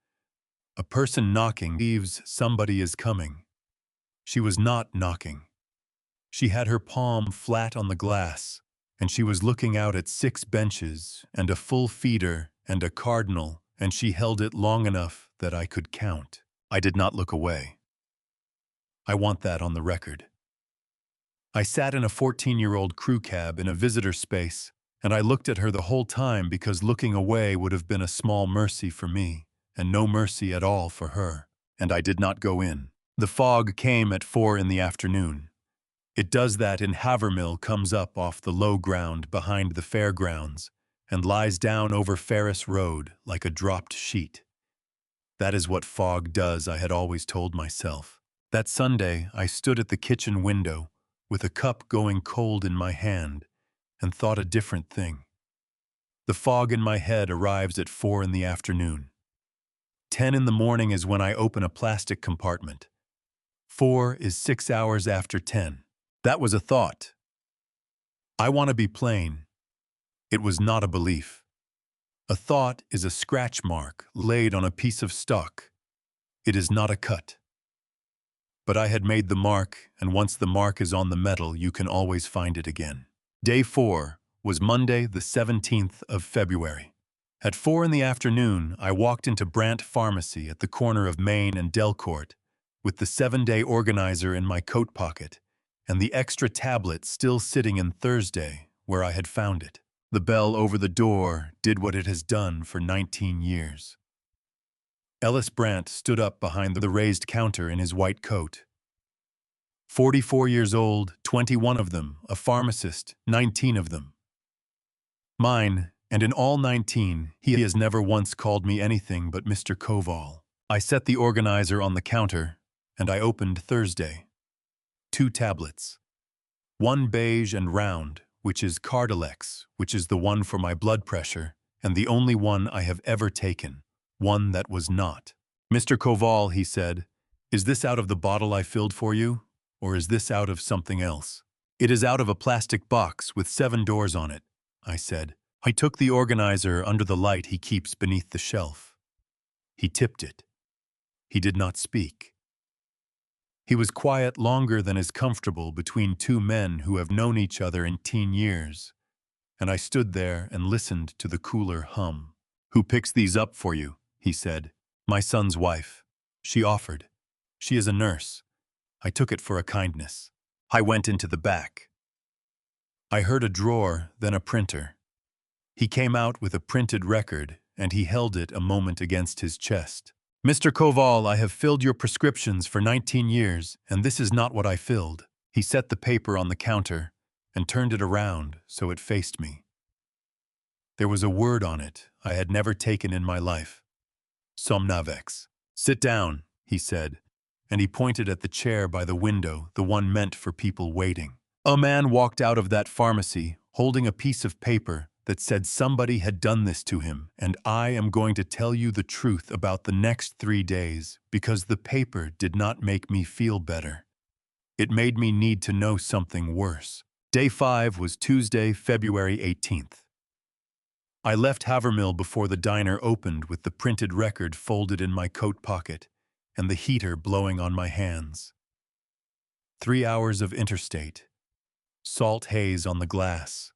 A: A person knocking believes somebody is coming. She was not knocking. She had her palm flat on the glass, and she was looking out at 6 benches and a full feeder and a cardinal, and she held it long enough that I could count. I did not look away. I want that on the record. I sat in a 14-year-old crew cab in a visitor space, and I looked at her the whole time because looking away would have been a small mercy for me, and no mercy at all for her, and I did not go in. The fog came at 4 in the afternoon. It does that in Havermill, comes up off the low ground behind the fairgrounds, and lies down over Ferris Road like a dropped sheet. That is what fog does, I had always told myself. That Sunday, I stood at the kitchen window, with a cup going cold in my hand, and thought a different thing. The fog in my head arrives at 4 in the afternoon. 10 in the morning is when I open a plastic compartment. 4 is 6 hours after 10. That was a thought. I want to be plain. It was not a belief. A thought is a scratch mark laid on a piece of stock. It is not a cut. But I had made the mark, and once the mark is on the metal, you can always find it again. Day 4 was Monday, the 17th of February. At 4 in the afternoon, I walked into Brandt Pharmacy at the corner of Main and Delcourt, with the 7-day organizer in my coat pocket, and the extra tablet still sitting in Thursday, where I had found it. The bell over the door did what it has done for 19 years. Ellis Brandt stood up behind the raised counter in his white coat. 44 years old, 21 of them, a pharmacist, 19 of them. Mine, and in all 19, he has never once called me anything but Mr. Koval. I set the organizer on the counter, and I opened Thursday. 2 tablets. One beige and round, which is Cardilex, which is the one for my blood pressure, and the only one I have ever taken, one that was not. Mr. Koval, he said, is this out of the bottle I filled for you, or is this out of something else? It is out of a plastic box with 7 doors on it, I said. I took the organizer under the light he keeps beneath the shelf. He tipped it. He did not speak. He was quiet longer than is comfortable between two men who have known each other in teen years, and I stood there and listened to the cooler hum. "Who picks these up for you?" he said. "My son's wife," she offered. "She is a nurse." I took it for a kindness. I went into the back. I heard a drawer, then a printer. He came out with a printed record, and he held it a moment against his chest. "Mr. Koval, I have filled your prescriptions for 19 years, and this is not what I filled." He set the paper on the counter and turned it around so it faced me. There was a word on it I had never taken in my life. Somnavex. "Sit down," he said, and he pointed at the chair by the window, the one meant for people waiting. A man walked out of that pharmacy, holding a piece of paper that said somebody had done this to him, and I am going to tell you the truth about the next 3 days because the paper did not make me feel better. It made me need to know something worse. Day 5 was Tuesday, February 18th. I left Havermill before the diner opened with the printed record folded in my coat pocket and the heater blowing on my hands. 3 hours of interstate. Salt haze on the glass.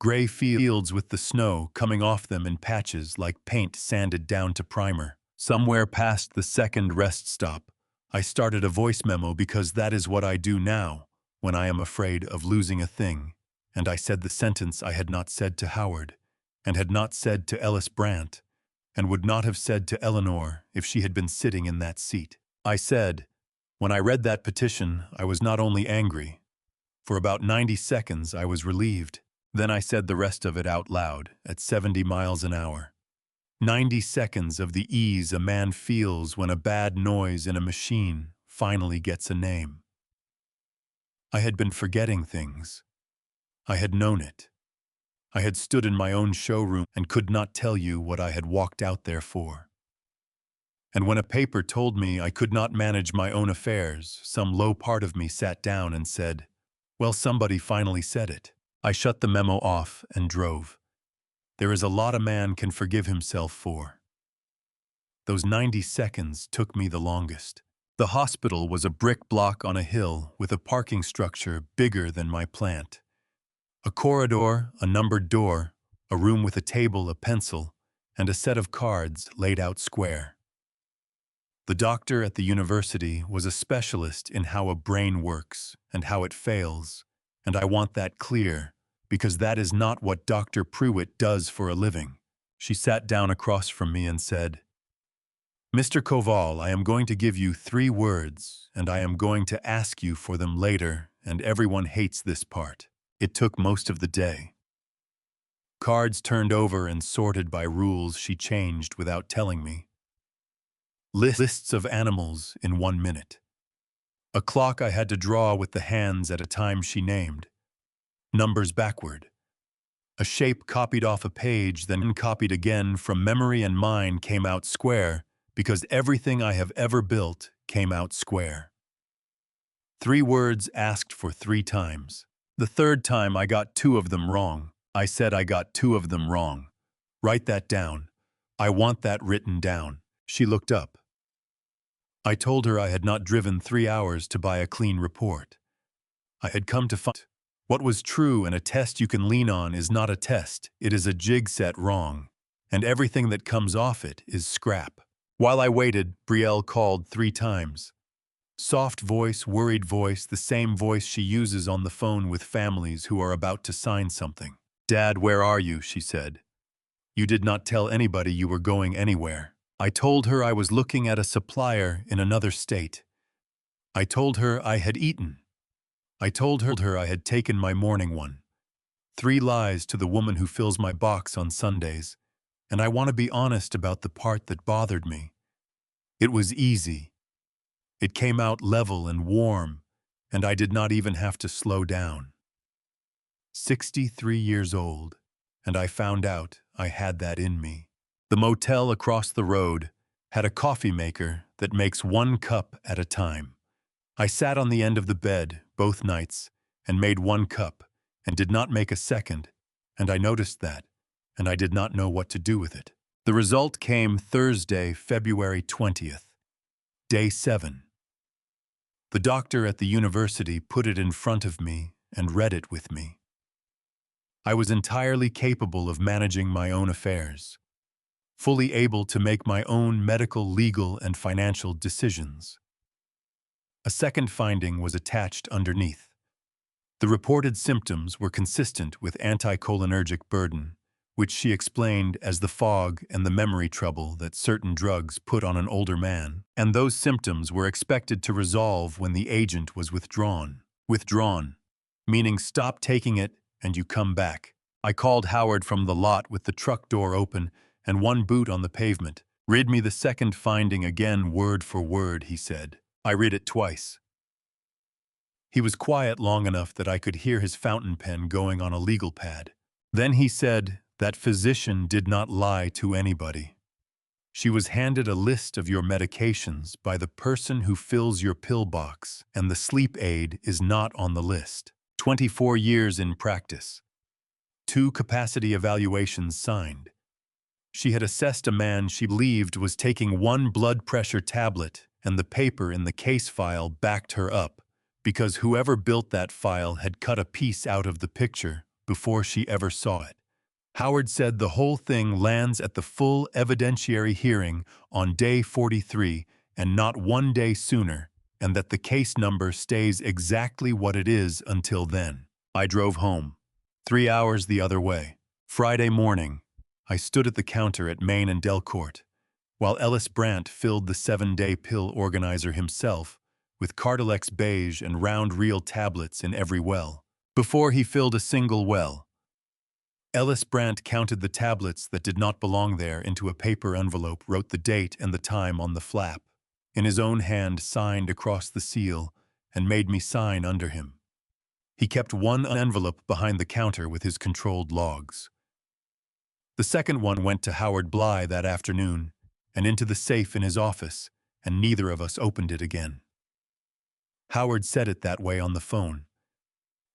A: Gray fields with the snow coming off them in patches like paint sanded down to primer. Somewhere past the second rest stop, I started a voice memo because that is what I do now when I am afraid of losing a thing, and I said the sentence I had not said to Howard, and had not said to Ellis Brandt, and would not have said to Eleanor if she had been sitting in that seat. I said, when I read that petition, I was not only angry. For about 90 seconds, I was relieved. Then I said the rest of it out loud, at 70 miles an hour. 90 seconds of the ease a man feels when a bad noise in a machine finally gets a name. I had been forgetting things. I had known it. I had stood in my own showroom and could not tell you what I had walked out there for. And when a paper told me I could not manage my own affairs, some low part of me sat down and said, "Well, somebody finally said it." I shut the memo off and drove. There is a lot a man can forgive himself for. Those 90 seconds took me the longest. The hospital was a brick block on a hill with a parking structure bigger than my plant. A corridor, a numbered door, a room with a table, a pencil, and a set of cards laid out square. The doctor at the university was a specialist in how a brain works and how it fails, and I want that clear, because that is not what Dr. Pruitt does for a living. She sat down across from me and said, "Mr. Koval, I am going to give you 3 words, and I am going to ask you for them later, and everyone hates this part." It took most of the day. Cards turned over and sorted by rules she changed without telling me. Lists of animals in 1 minute. A clock I had to draw with the hands at a time she named. Numbers backward. A shape copied off a page, then copied again from memory, and mine came out square because everything I have ever built came out square. 3 words asked for 3 times. The 3rd time I got 2 of them wrong. I said I got 2 of them wrong. Write that down. I want that written down. She looked up. I told her I had not driven 3 hours to buy a clean report. I had come to find what was true, and a test you can lean on is not a test, it is a jig set wrong, and everything that comes off it is scrap. While I waited, Brielle called 3 times. Soft voice, worried voice, the same voice she uses on the phone with families who are about to sign something. "Dad, where are you?" she said. "You did not tell anybody you were going anywhere." I told her I was looking at a supplier in another state. I told her I had eaten. I told her I had taken my morning one. 3 lies to the woman who fills my box on Sundays, and I want to be honest about the part that bothered me. It was easy. It came out level and warm, and I did not even have to slow down. 63 years old, and I found out I had that in me. The motel across the road had a coffee maker that makes 1 cup at a time. I sat on the end of the bed both nights and made 1 cup and did not make a second, and I noticed that, and I did not know what to do with it. The result came Thursday, February 20th, day 7. The doctor at the university put it in front of me and read it with me. I was entirely capable of managing my own affairs, fully able to make my own medical, legal, and financial decisions. A second finding was attached underneath. The reported symptoms were consistent with anticholinergic burden, which she explained as the fog and the memory trouble that certain drugs put on an older man, and those symptoms were expected to resolve when the agent was withdrawn. Withdrawn, meaning stop taking it and you come back. I called Howard from the lot with the truck door open and one boot on the pavement. Read me the second finding again word for word, he said. I read it twice. He was quiet long enough that I could hear his fountain pen going on a legal pad. Then he said, that physician did not lie to anybody. She was handed a list of your medications by the person who fills your pill box, and the sleep aid is not on the list. 24 years in practice. 2 capacity evaluations signed. She had assessed a man she believed was taking 1 blood pressure tablet, and the paper in the case file backed her up, because whoever built that file had cut a piece out of the picture before she ever saw it. Howard said the whole thing lands at the full evidentiary hearing on day 43 and not 1 day sooner, and that the case number stays exactly what it is until then. I drove home. 3 hours the other way. Friday morning, I stood at the counter at Main and Delcourt, while Ellis Brandt filled the 7-day pill organizer himself with Cardilex beige and round reel tablets in every well. Before he filled a single well, Ellis Brandt counted the tablets that did not belong there into a paper envelope, wrote the date and the time on the flap, in his own hand signed across the seal, and made me sign under him. He kept one envelope behind the counter with his controlled logs. The second one went to Howard Bly that afternoon, and into the safe in his office, and neither of us opened it again. Howard said it that way on the phone.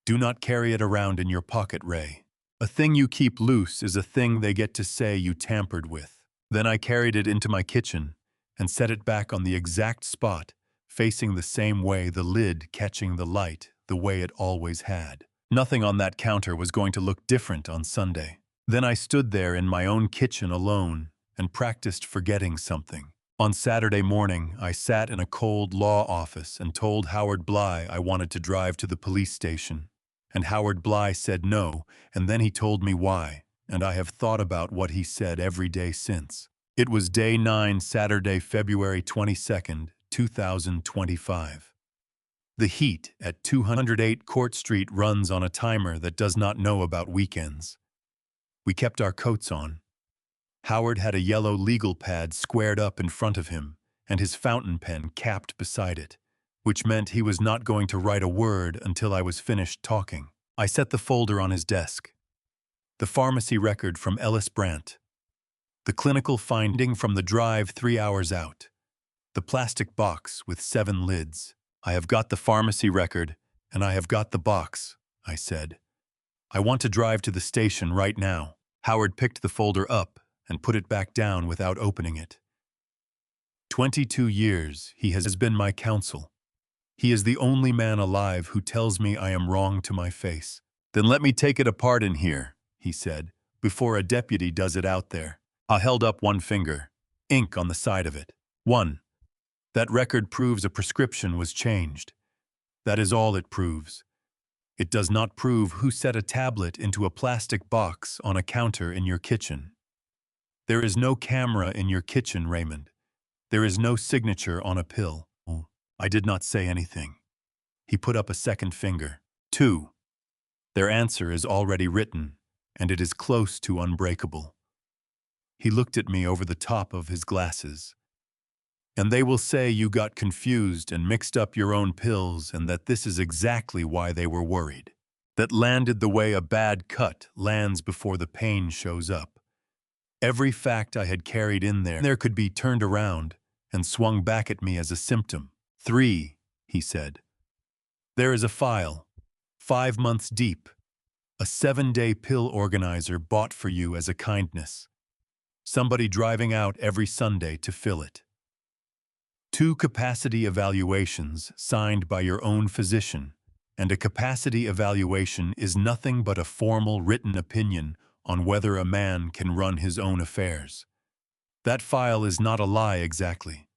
A: Do not carry it around in your pocket, Ray. A thing you keep loose is a thing they get to say you tampered with. Then I carried it into my kitchen and set it back on the exact spot, facing the same way, the lid catching the light, the way it always had. Nothing on that counter was going to look different on Sunday. Then I stood there in my own kitchen alone and practiced forgetting something. On Saturday morning, I sat in a cold law office and told Howard Bly I wanted to drive to the police station. And Howard Bly said no, and then he told me why, and I have thought about what he said every day since. It was day 9, Saturday, February 22nd, 2025. The heat at 208 Court Street runs on a timer that does not know about weekends. We kept our coats on. Howard had a yellow legal pad squared up in front of him, and his fountain pen capped beside it, which meant he was not going to write a word until I was finished talking. I set the folder on his desk. The pharmacy record from Ellis Brandt. The clinical finding from the drive 3 hours out. The plastic box with 7 lids. I have got the pharmacy record, and I have got the box, I said. I want to drive to the station right now. Howard picked the folder up and put it back down without opening it. 22 years he has been my counsel. He is the only man alive who tells me I am wrong to my face. Then let me take it apart in here, he said, before a deputy does it out there. I held up one finger, ink on the side of it. 1. That record proves a prescription was changed. That is all it proves. It does not prove who set a tablet into a plastic box on a counter in your kitchen. There is no camera in your kitchen, Raymond. There is no signature on a pill. I did not say anything. He put up a second finger. 2. Their answer is already written, and it is close to unbreakable. He looked at me over the top of his glasses. And they will say you got confused and mixed up your own pills, and that this is exactly why they were worried. That landed the way a bad cut lands before the pain shows up. Every fact I had carried in there could be turned around and swung back at me as a symptom. 3, he said. There is a file, 5 months deep, a 7-day pill organizer bought for you as a kindness. Somebody driving out every Sunday to fill it. 2 capacity evaluations signed by your own physician, and a capacity evaluation is nothing but a formal written opinion on whether a man can run his own affairs. That file is not a lie exactly.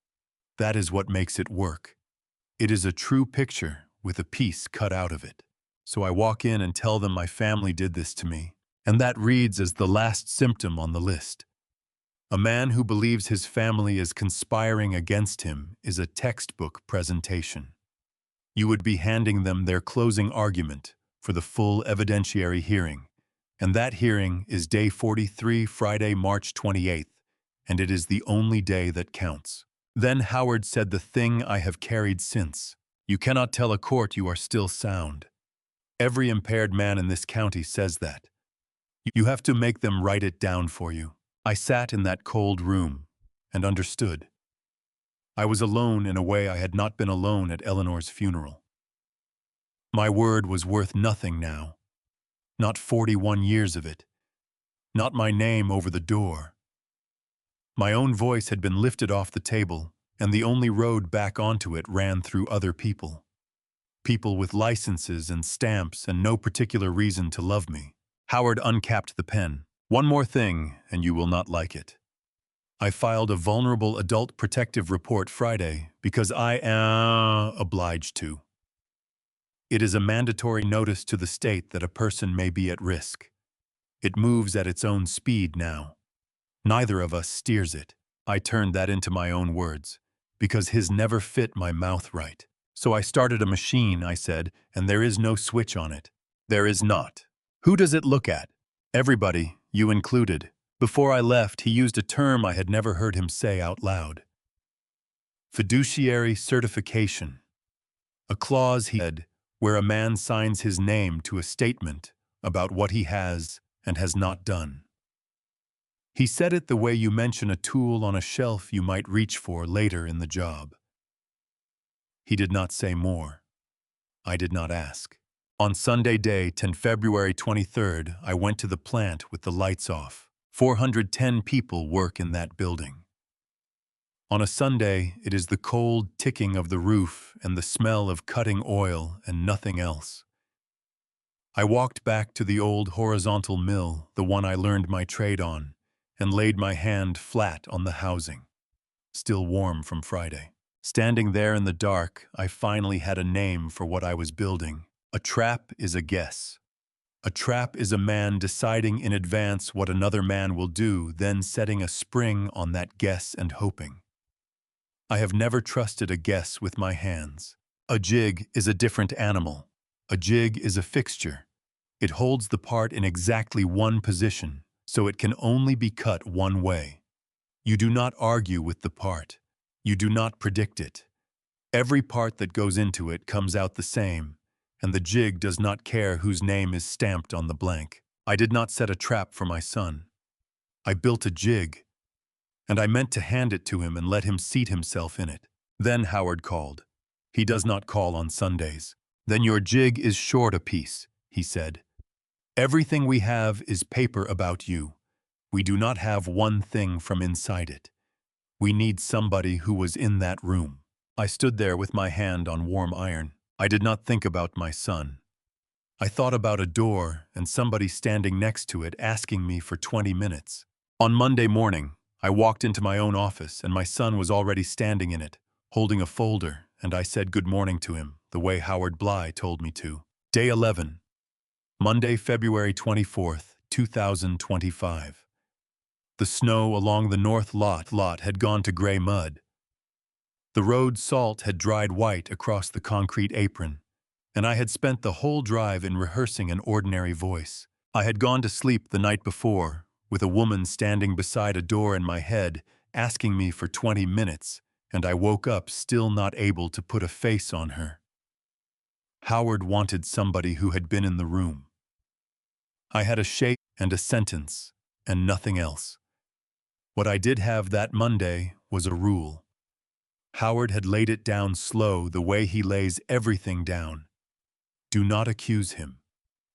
A: That is what makes it work. It is a true picture with a piece cut out of it. So I walk in and tell them my family did this to me, and that reads as the last symptom on the list. A man who believes his family is conspiring against him is a textbook presentation. You would be handing them their closing argument for the full evidentiary hearing, and that hearing is day 43, Friday, March 28th, and it is the only day that counts. Then Howard said the thing I have carried since. You cannot tell a court you are still sound. Every impaired man in this county says that. You have to make them write it down for you. I sat in that cold room and understood. I was alone in a way I had not been alone at Eleanor's funeral. My word was worth nothing now. Not 41 years of it. Not my name over the door. My own voice had been lifted off the table, and the only road back onto it ran through other people. People with licenses and stamps and no particular reason to love me. Howard uncapped the pen. One more thing, and you will not like it. I filed a vulnerable adult protective report Friday because I am obliged to. It is a mandatory notice to the state that a person may be at risk. It moves at its own speed now. Neither of us steers it. I turned that into my own words, because his never fit my mouth right. So I started a machine, I said, and there is no switch on it. There is not. Who does it look at? Everybody, you included. Before I left, he used a term I had never heard him say out loud. Fiduciary certification. A clause, he said, where a man signs his name to a statement about what he has and has not done. He said it the way you mention a tool on a shelf you might reach for later in the job. He did not say more. I did not ask. On Sunday day, 10 February 23rd, I went to the plant with the lights off. 410 people work in that building. On a Sunday, it is the cold ticking of the roof and the smell of cutting oil and nothing else. I walked back to the old horizontal mill, the one I learned my trade on, and laid my hand flat on the housing, still warm from Friday. Standing there in the dark, I finally had a name for what I was building. A trap is a guess. A trap is a man deciding in advance what another man will do, then setting a spring on that guess and hoping. I have never trusted a guess with my hands. A jig is a different animal. A jig is a fixture. It holds the part in exactly one position, so it can only be cut one way. You do not argue with the part. You do not predict it. Every part that goes into it comes out the same, and the jig does not care whose name is stamped on the blank. I did not set a trap for my son. I built a jig, and I meant to hand it to him and let him seat himself in it. Then Howard called. He does not call on Sundays. Then your jig is short a piece, he said. Everything we have is paper about you. We do not have one thing from inside it. We need somebody who was in that room. I stood there with my hand on warm iron. I did not think about my son. I thought about a door and somebody standing next to it asking me for 20 minutes. On Monday morning, I walked into my own office and my son was already standing in it, holding a folder, and I said good morning to him, the way Howard Bly told me to. Day 11. Monday, February 24th, 2025. The snow along the north lot had gone to gray mud. The road salt had dried white across the concrete apron, and I had spent the whole drive in rehearsing an ordinary voice. I had gone to sleep the night before, with a woman standing beside a door in my head, asking me for 20 minutes, and I woke up still not able to put a face on her. Howard wanted somebody who had been in the room. I had a shake and a sentence, and nothing else. What I did have that Monday was a rule. Howard had laid it down slow the way he lays everything down. Do not accuse him.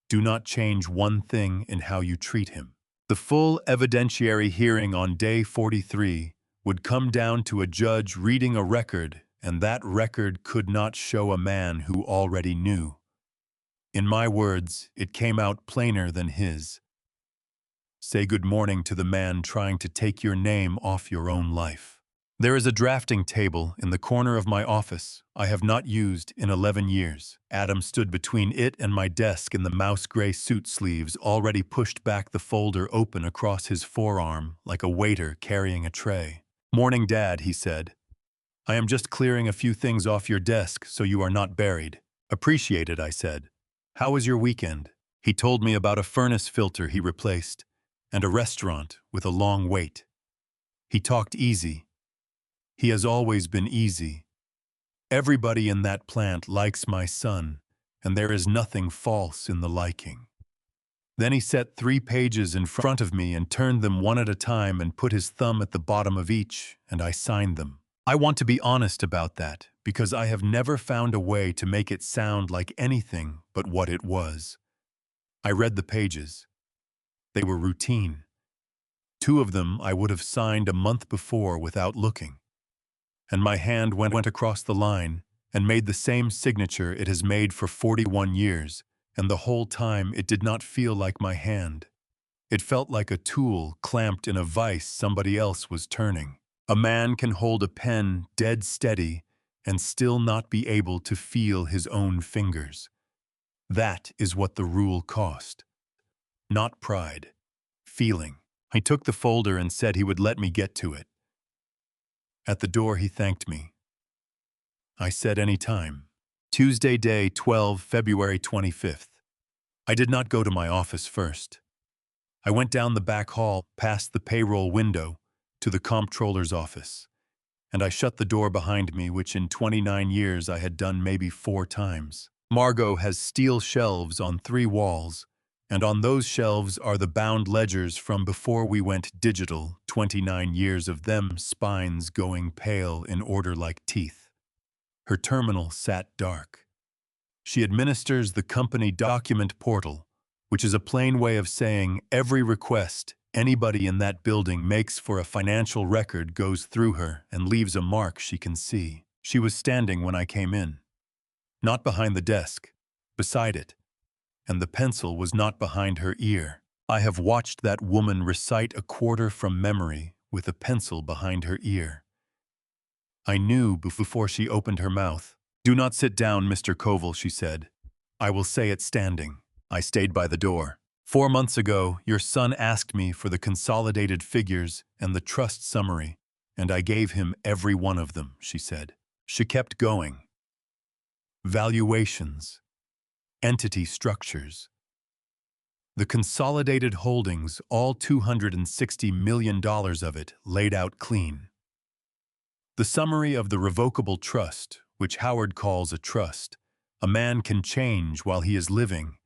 A: Do not change one thing in how you treat him. The full evidentiary hearing on day 43 would come down to a judge reading a record, and that record could not show a man who already knew. In my words, it came out plainer than his. Say good morning to the man trying to take your name off your own life. There is a drafting table in the corner of my office I have not used in 11 years. Adam stood between it and my desk in the mouse-gray suit sleeves, already pushed back, the folder open across his forearm like a waiter carrying a tray. "Morning, Dad," he said. "I am just clearing a few things off your desk so you are not buried." "Appreciate it," I said. "How was your weekend?" He told me about a furnace filter he replaced and a restaurant with a long wait. He talked easy. He has always been easy. Everybody in that plant likes my son, and there is nothing false in the liking. Then he set 3 pages in front of me and turned them one at a time and put his thumb at the bottom of each, and I signed them. I want to be honest about that, because I have never found a way to make it sound like anything but what it was. I read the pages. They were routine. 2 of them I would have signed a month before without looking. And my hand went across the line and made the same signature it has made for 41 years, and the whole time it did not feel like my hand. It felt like a tool clamped in a vise somebody else was turning. A man can hold a pen dead steady and still not be able to feel his own fingers. That is what the rule cost. Not pride. Feeling. He took the folder and said he would let me get to it. At the door he thanked me. I said any time. Tuesday, day 12, February 25th. I did not go to my office first. I went down the back hall, past the payroll window, to the comptroller's office, and I shut the door behind me, which in 29 years I had done maybe 4 times. Margot has steel shelves on 3 walls, and on those shelves are the bound ledgers from before we went digital, 29 years of them, spines going pale in order like teeth. Her terminal sat dark. She administers the company document portal, which is a plain way of saying every request anybody in that building makes for a financial record goes through her and leaves a mark she can see. She was standing when I came in. Not behind the desk, beside it. And the pencil was not behind her ear. I have watched that woman recite a quarter from memory with a pencil behind her ear. I knew before she opened her mouth. "Do not sit down, Mr. Koval," she said. "I will say it standing." I stayed by the door. "4 months ago, your son asked me for the consolidated figures and the trust summary, and I gave him every one of them," she said. She kept going. Valuations. Entity structures. The consolidated holdings, all $260 million of it, laid out clean. The summary of the revocable trust, which Howard calls a trust, a man can change while he is living,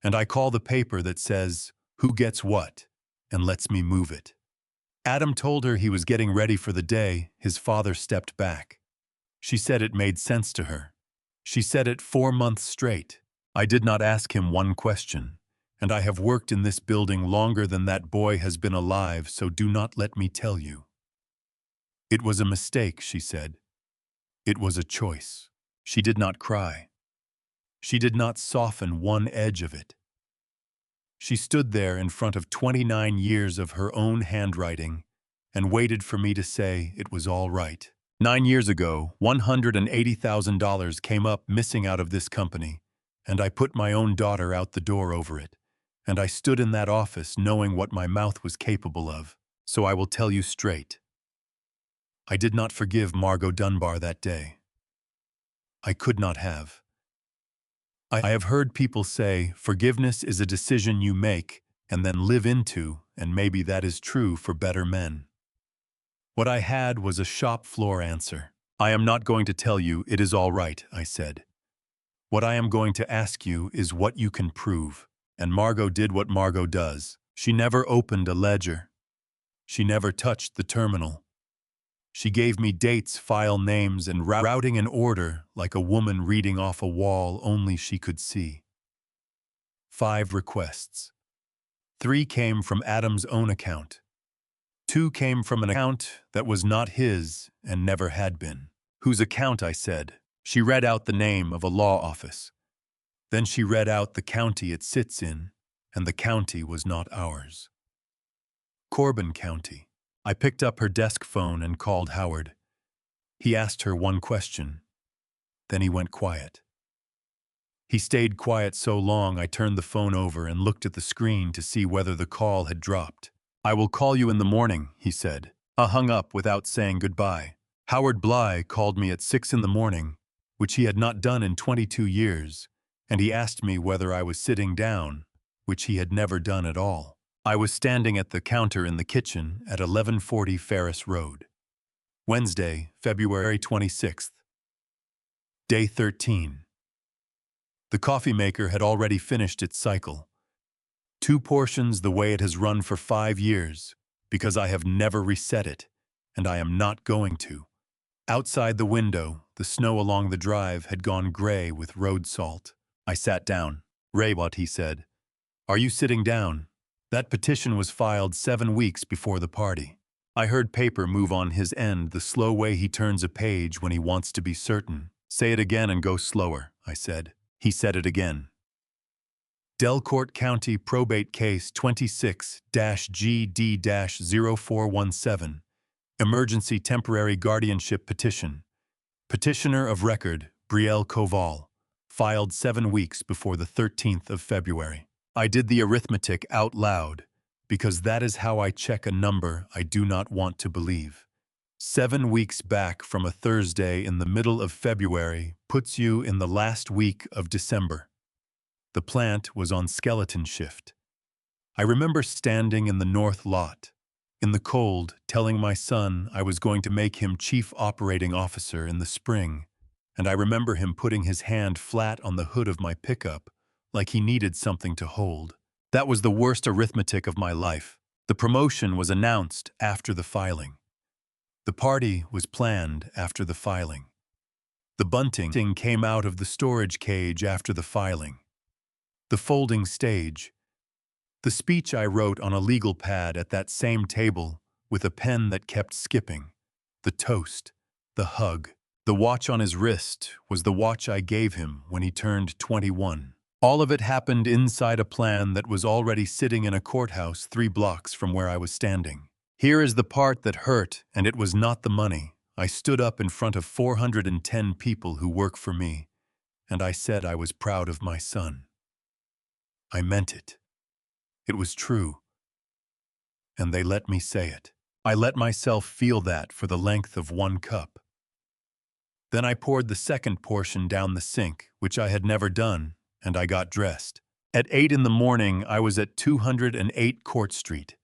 A: and I call the paper that says, "Who gets what?" and lets me move it. Adam told her he was getting ready for the day his father stepped back. She said it made sense to her. She said it 4 months straight. I did not ask him one question, and I have worked in this building longer than that boy has been alive, so do not let me tell you. It was a mistake, she said. It was a choice. She did not cry. She did not soften one edge of it. She stood there in front of 29 years of her own handwriting and waited for me to say it was all right. 9 years ago, $180,000 came up missing out of this company, and I put my own daughter out the door over it, and I stood in that office knowing what my mouth was capable of. So I will tell you straight. I did not forgive Margot Dunbar that day. I could not have. I have heard people say forgiveness is a decision you make and then live into, and maybe that is true for better men. What I had was a shop floor answer. "I am not going to tell you it is all right," I said. "What I am going to ask you is what you can prove." And Margot did what Margot does. She never opened a ledger. She never touched the terminal. She gave me dates, file names, and routing in order like a woman reading off a wall only she could see. 5 requests. 3 came from Adam's own account. Two came from an account that was not his and never had been. Whose account, I said. She read out the name of a law office. Then she read out the county it sits in, and the county was not ours. Corbin County. I picked up her desk phone and called Howard. He asked her one question. Then he went quiet. He stayed quiet so long I turned the phone over and looked at the screen to see whether the call had dropped. "I will call you in the morning," he said. I hung up without saying goodbye. Howard Bly called me at 6 in the morning, which he had not done in 22 years, and he asked me whether I was sitting down, which he had never done at all. I was standing at the counter in the kitchen at 1140 Ferris Road. Wednesday, February 26th. Day 13. The coffee maker had already finished its cycle. 2 portions the way it has run for 5 years, because I have never reset it, and I am not going to. Outside the window, the snow along the drive had gone gray with road salt. I sat down. "Raymond," he said, "are you sitting down? That petition was filed 7 weeks before the party." I heard paper move on his end the slow way he turns a page when he wants to be certain. "Say it again and go slower," I said. He said it again. Delcourt County Probate Case 26-GD-0417. Emergency Temporary Guardianship Petition. Petitioner of Record, Brielle Koval. Filed 7 weeks before the 13th of February. I did the arithmetic out loud, because that is how I check a number I do not want to believe. 7 weeks back from a Thursday in the middle of February puts you in the last week of December. The plant was on skeleton shift. I remember standing in the north lot, in the cold, telling my son I was going to make him chief operating officer in the spring, and I remember him putting his hand flat on the hood of my pickup, like he needed something to hold. That was the worst arithmetic of my life. The promotion was announced after the filing. The party was planned after the filing. The bunting came out of the storage cage after the filing. The folding stage. The speech I wrote on a legal pad at that same table with a pen that kept skipping. The toast. The hug. The watch on his wrist was the watch I gave him when he turned 21. All of it happened inside a plan that was already sitting in a courthouse 3 blocks from where I was standing. Here is the part that hurt, and it was not the money. I stood up in front of 410 people who work for me, and I said I was proud of my son. I meant it. It was true. And they let me say it. I let myself feel that for the length of 1 cup. Then I poured the second portion down the sink, which I had never done, and I got dressed. At 8 in the morning, I was at 208 Court Street.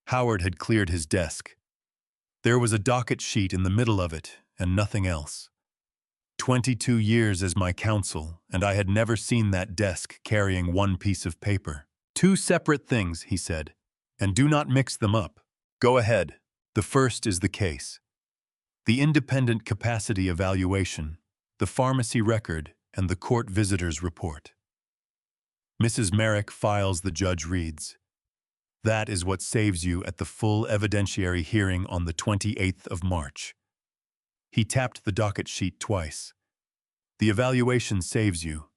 A: Howard had cleared his desk. There was a docket sheet in the middle of it, and nothing else. 22 years as my counsel, and I had never seen that desk carrying 1 piece of paper. 2 separate things, he said, and do not mix them up. Go ahead. The first is the case. The independent capacity evaluation, the pharmacy record, and the court visitor's report. Mrs. Merrick files, the judge reads. That is what saves you at the full evidentiary hearing on the 28th of March. He tapped the docket sheet twice. The evaluation saves you.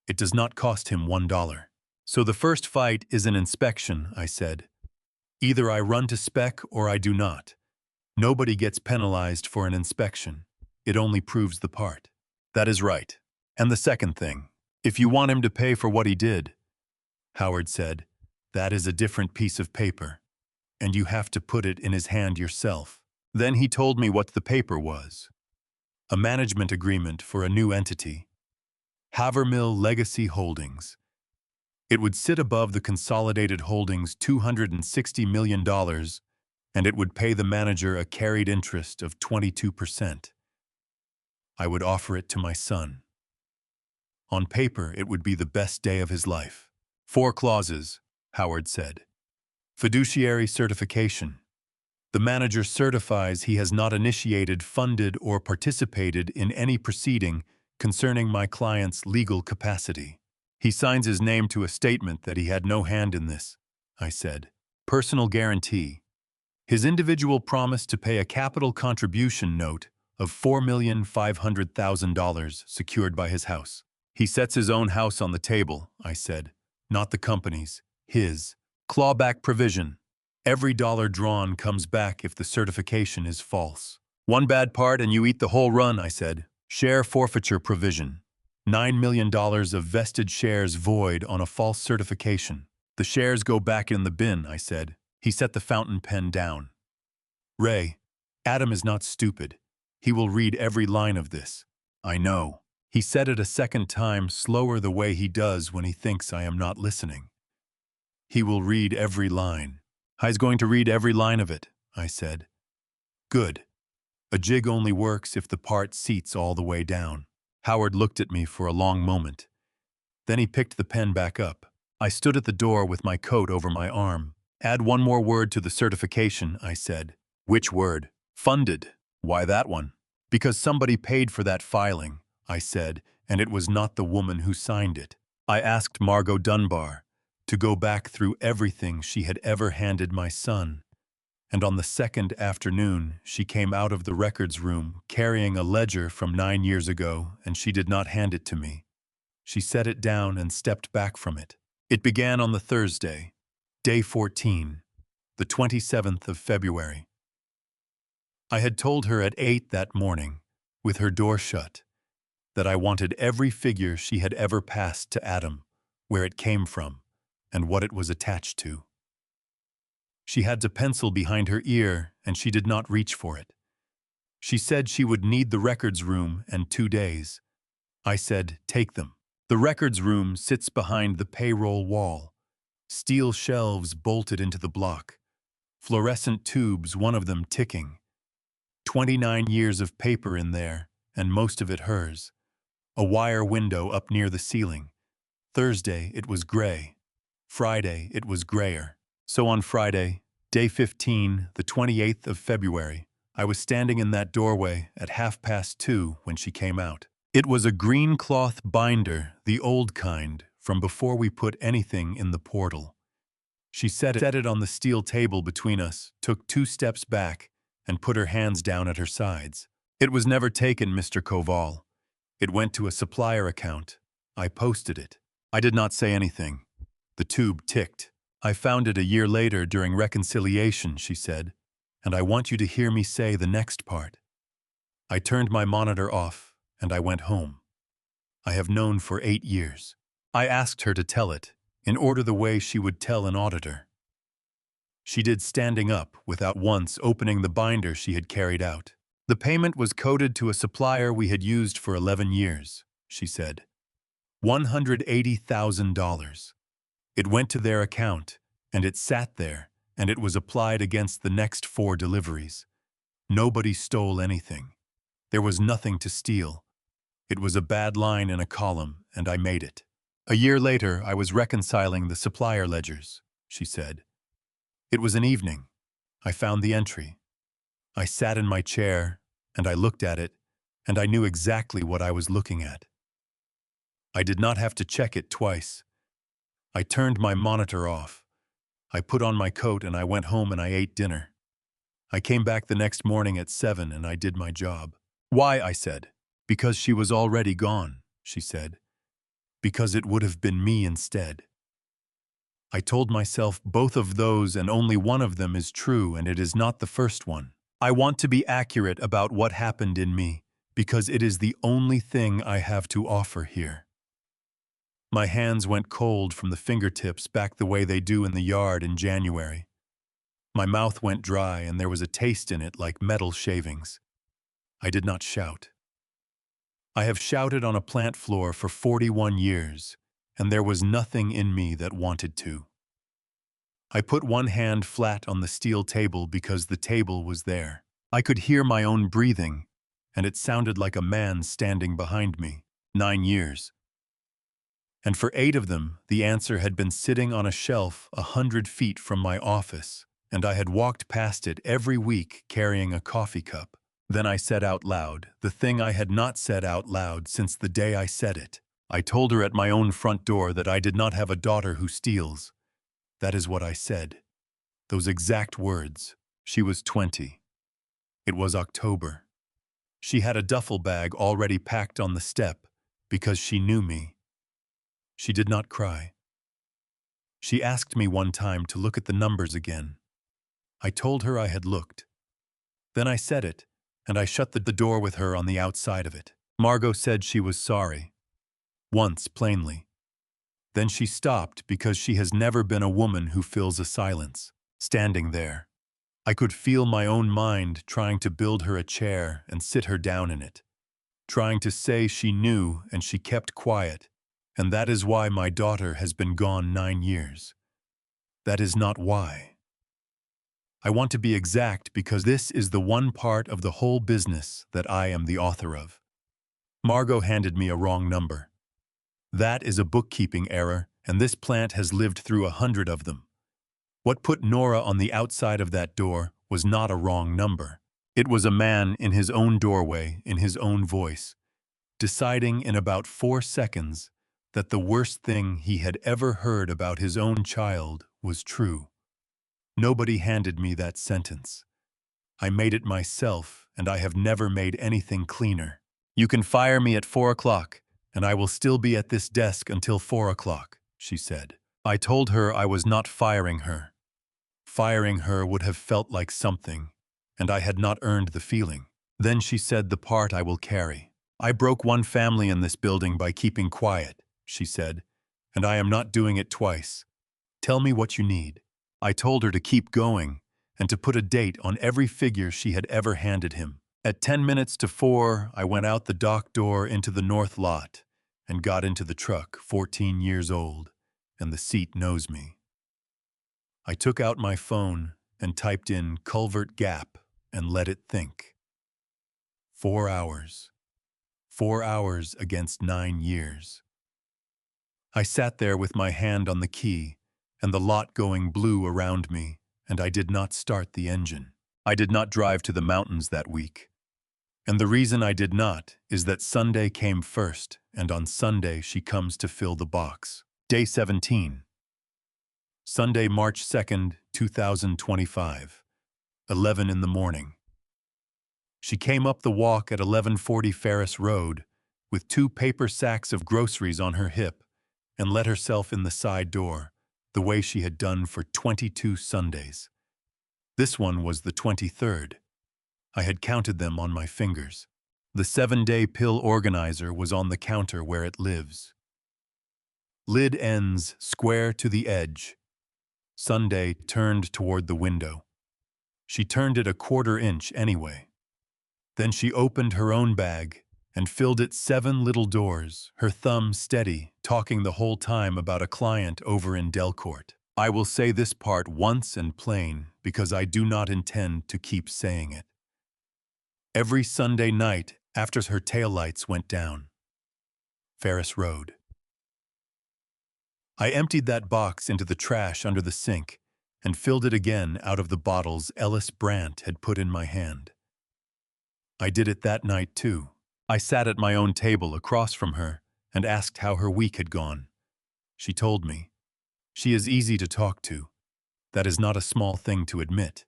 A: It does not cost him $1. So the first fight is an inspection, I said. Either I run to spec or I do not. Nobody gets penalized for an inspection. It only proves the part. That is right. And the second thing, if you want him to pay for what he did, Howard said, that is a different piece of paper, and you have to put it in his hand yourself. Then he told me what the paper was. A management agreement for a new entity, Havermill Legacy Holdings. It would sit above the consolidated holdings $260 million, and it would pay the manager a carried interest of 22%. I would offer it to my son. On paper, it would be the best day of his life. 4 clauses, Howard said. Fiduciary certification. The manager certifies he has not initiated, funded, or participated in any proceeding concerning my client's legal capacity. He signs his name to a statement that he had no hand in this, I said. Personal guarantee. His individual promise to pay a capital contribution note of $4,500,000 secured by his house. He sets his own house on the table, I said. Not the company's, his. Clawback provision. Every dollar drawn comes back if the certification is false. One bad part and you eat the whole run, I said. Share forfeiture provision. $9 million of vested shares void on a false certification. The shares go back in the bin, I said. He set the fountain pen down. Ray, Adam is not stupid. He will read every line of this. I know. He said it a second time, slower the way he does when he thinks I am not listening. He will read every line. He's going to read every line of it, I said. Good. A jig only works if the part seats all the way down. Howard looked at me for a long moment. Then he picked the pen back up. I stood at the door with my coat over my arm. Add one more word to the certification, I said. Which word? Funded. Why that one? Because somebody paid for that filing, I said, and it was not the woman who signed it. I asked Margot Dunbar to go back through everything she had ever handed my son. And on the second afternoon, she came out of the records room carrying a ledger from 9 years ago, and she did not hand it to me. She set it down and stepped back from it. It began on the Thursday, day 14, the 27th of February. I had told her at 8 that morning, with her door shut, that I wanted every figure she had ever passed to Adam, where it came from, and what it was attached to. She had to pencil behind her ear, and she did not reach for it. She said she would need the records room and 2 days. I said, take them. The records room sits behind the payroll wall. Steel shelves bolted into the block. Fluorescent tubes, one of them ticking. 29 years of paper in there, and most of it hers. A wire window up near the ceiling. Thursday, it was gray. Friday, it was grayer. So on Friday, day 15, the 28th of February, I was standing in that doorway at 2:30 when she came out. It was a green cloth binder, the old kind, from before we put anything in the portal. She set it on the steel table between us, took 2 steps back, and put her hands down at her sides. It was never taken, Mr. Koval. It went to a supplier account. I posted it. I did not say anything. The tube ticked. I found it a year later during reconciliation, she said, and I want you to hear me say the next part. I turned my monitor off, and I went home. I have known for 8 years. I asked her to tell it, in order the way she would tell an auditor. She did standing up without once opening the binder she had carried out. The payment was coded to a supplier we had used for 11 years, she said. $180,000. It went to their account, and it sat there, and it was applied against the next 4 deliveries. Nobody stole anything. There was nothing to steal. It was a bad line in a column, and I made it. A year later, I was reconciling the supplier ledgers, she said. It was an evening. I found the entry. I sat in my chair, and I looked at it, and I knew exactly what I was looking at. I did not have to check it twice. I turned my monitor off. I put on my coat and I went home and I ate dinner. I came back the next morning at 7 and I did my job. Why, I said. Because she was already gone, she said. Because it would have been me instead. I told myself both of those and only one of them is true, and it is not the first one. I want to be accurate about what happened in me, because it is the only thing I have to offer here. My hands went cold from the fingertips back the way they do in the yard in January. My mouth went dry and there was a taste in it like metal shavings. I did not shout. I have shouted on a plant floor for 41 years, and there was nothing in me that wanted to. I put one hand flat on the steel table because the table was there. I could hear my own breathing, and it sounded like a man standing behind me. 9 years. And for 8 of them, the answer had been sitting on a shelf 100 feet from my office, and I had walked past it every week carrying a coffee cup. Then I said out loud the thing I had not said out loud since the day I said it. I told her at my own front door that I did not have a daughter who steals. That is what I said. Those exact words. She was 20. It was October. She had a duffel bag already packed on the step because she knew me. She did not cry. She asked me one time to look at the numbers again. I told her I had looked. Then I said it, and I shut the door with her on the outside of it. Margot said she was sorry. Once, plainly. Then she stopped because she has never been a woman who fills a silence. Standing there, I could feel my own mind trying to build her a chair and sit her down in it. Trying to say she knew and she kept quiet, and that is why my daughter has been gone 9 years. That is not why. I want to be exact because this is the one part of the whole business that I am the author of. Margot handed me a wrong number. That is a bookkeeping error, and this plant has lived through 100 of them. What put Nora on the outside of that door was not a wrong number. It was a man in his own doorway, in his own voice, deciding in about 4 seconds that the worst thing he had ever heard about his own child was true. Nobody handed me that sentence. I made it myself, and I have never made anything cleaner. You can fire me at 4 o'clock, and I will still be at this desk until 4 o'clock, she said. I told her I was not firing her. Firing her would have felt like something, and I had not earned the feeling. Then she said the part I will carry. I broke one family in this building by keeping quiet, she said, and I am not doing it twice. Tell me what you need. I told her to keep going and to put a date on every figure she had ever handed him. At 10 minutes to 4, I went out the dock door into the north lot and got into the truck, 14 years old, and the seat knows me. I took out my phone and typed in Culvert Gap and let it think. 4 hours. 4 hours against 9 years. I sat there with my hand on the key and the lot going blue around me, and I did not start the engine. I did not drive to the mountains that week. And the reason I did not is that Sunday came first, and on Sunday she comes to fill the box. Day 17. Sunday, March 2nd, 2025. 11 in the morning. She came up the walk at 1140 Ferris Road with 2 paper sacks of groceries on her hip and let herself in the side door, the way she had done for 22 Sundays. This one was the 23rd. I had counted them on my fingers. The 7-day pill organizer was on the counter where it lives. Lid ends square to the edge. Sunday turned toward the window. She turned it a 1/4 inch anyway. Then she opened her own bag and filled it 7 little doors, her thumb steady, talking the whole time about a client over in Delcourt. I will say this part once and plain because I do not intend to keep saying it. Every Sunday night after her taillights went down. Ferris Road. I emptied that box into the trash under the sink and filled it again out of the bottles Ellis Brandt had put in my hand. I did it that night too. I sat at my own table across from her and asked how her week had gone. She told me. She is easy to talk to. That is not a small thing to admit.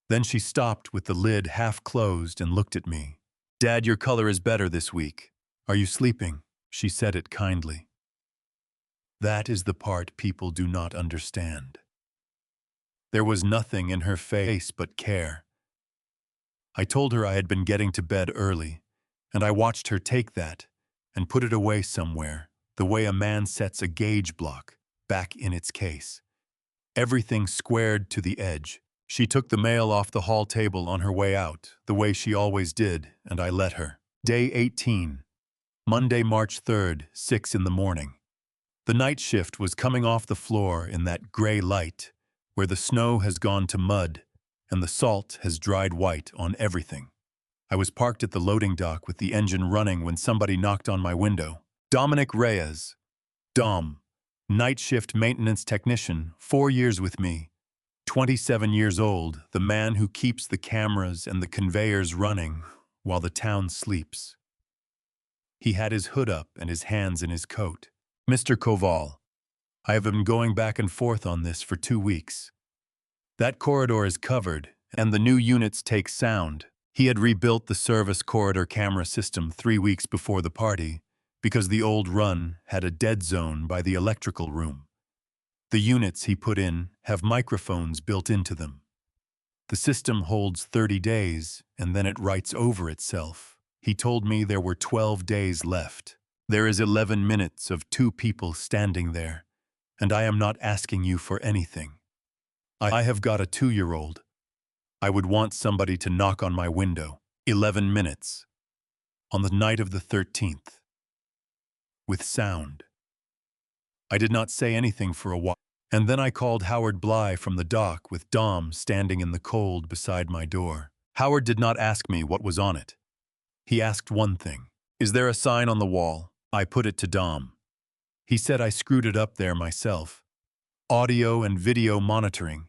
A: Then she stopped with the lid half closed and looked at me. Dad, your color is better this week. Are you sleeping? She said it kindly. That is the part people do not understand. There was nothing in her face but care. I told her I had been getting to bed early, and I watched her take that and put it away somewhere, the way a man sets a gauge block back in its case. Everything squared to the edge. She took the mail off the hall table on her way out, the way she always did, and I let her. Day 18. Monday, March 3rd, 6 in the morning. The night shift was coming off the floor in that gray light, where the snow has gone to mud and the salt has dried white on everything. I was parked at the loading dock with the engine running when somebody knocked on my window. Dominic Reyes. Dom. Night shift maintenance technician, 4 years with me. 27 years old, the man who keeps the cameras and the conveyors running while the town sleeps. He had his hood up and his hands in his coat. Mr. Koval, I have been going back and forth on this for 2 weeks. That corridor is covered, and the new units take sound. He had rebuilt the service corridor camera system 3 weeks before the party, because the old run had a dead zone by the electrical room. The units he put in have microphones built into them. The system holds 30 days, and then it writes over itself. He told me there were 12 days left. There is 11 minutes of 2 people standing there, and I am not asking you for anything. I have got a 2-year-old. I would want somebody to knock on my window. 11 minutes. On the night of the 13th. With sound. I did not say anything for a while, and then I called Howard Bly from the dock with Dom standing in the cold beside my door. Howard did not ask me what was on it. He asked one thing. Is there a sign on the wall? I put it to Dom. He said I screwed it up there myself. Audio and video monitoring.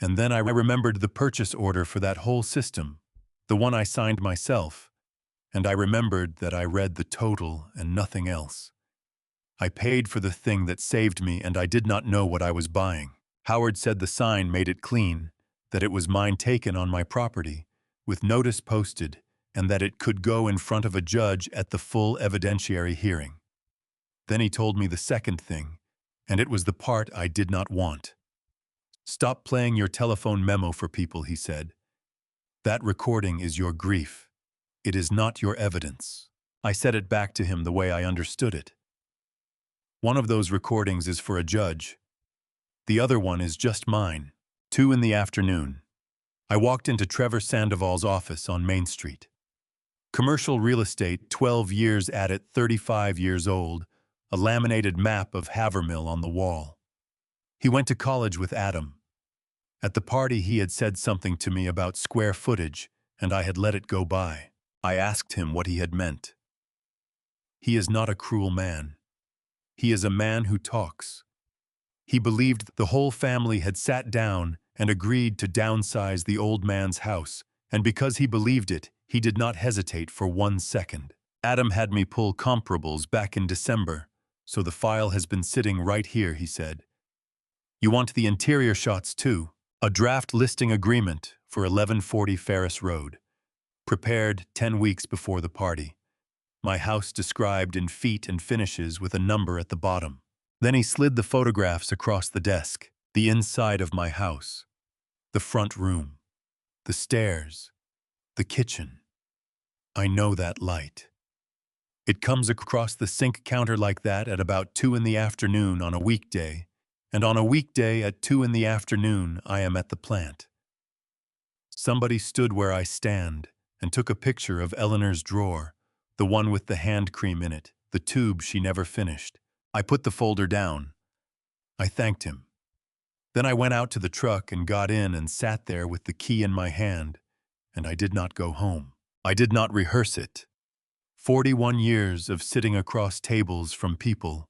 A: And then I remembered the purchase order for that whole system, the one I signed myself, and I remembered that I read the total and nothing else. I paid for the thing that saved me, and I did not know what I was buying. Howard said the sign made it clean, that it was mine taken on my property, with notice posted, and that it could go in front of a judge at the full evidentiary hearing. Then he told me the second thing, and it was the part I did not want. Stop playing your telephone memo for people, he said. That recording is your grief. It is not your evidence. I said it back to him the way I understood it. One of those recordings is for a judge. The other one is just mine. 2 in the afternoon. I walked into Trevor Sandoval's office on Main Street. Commercial real estate, 12 years at it, 35 years old, a laminated map of Havermill on the wall. He went to college with Adam. At the party he had said something to me about square footage, and I had let it go by. I asked him what he had meant. He is not a cruel man. He is a man who talks. He believed the whole family had sat down and agreed to downsize the old man's house, and because he believed it, he did not hesitate for 1 second. Adam had me pull comparables back in December, so the file has been sitting right here, he said. You want the interior shots too? A draft listing agreement for 1140 Ferris Road. Prepared 10 weeks before the party. My house described in feet and finishes with a number at the bottom. Then he slid the photographs across the desk. The inside of my house. The front room. The stairs. The kitchen. I know that light. It comes across the sink counter like that at about 2 in the afternoon on a weekday, and on a weekday at 2 in the afternoon I am at the plant. Somebody stood where I stand and took a picture of Eleanor's drawer, the one with the hand cream in it, the tube she never finished. I put the folder down. I thanked him. Then I went out to the truck and got in and sat there with the key in my hand, and I did not go home. I did not rehearse it. 41 years of sitting across tables from people,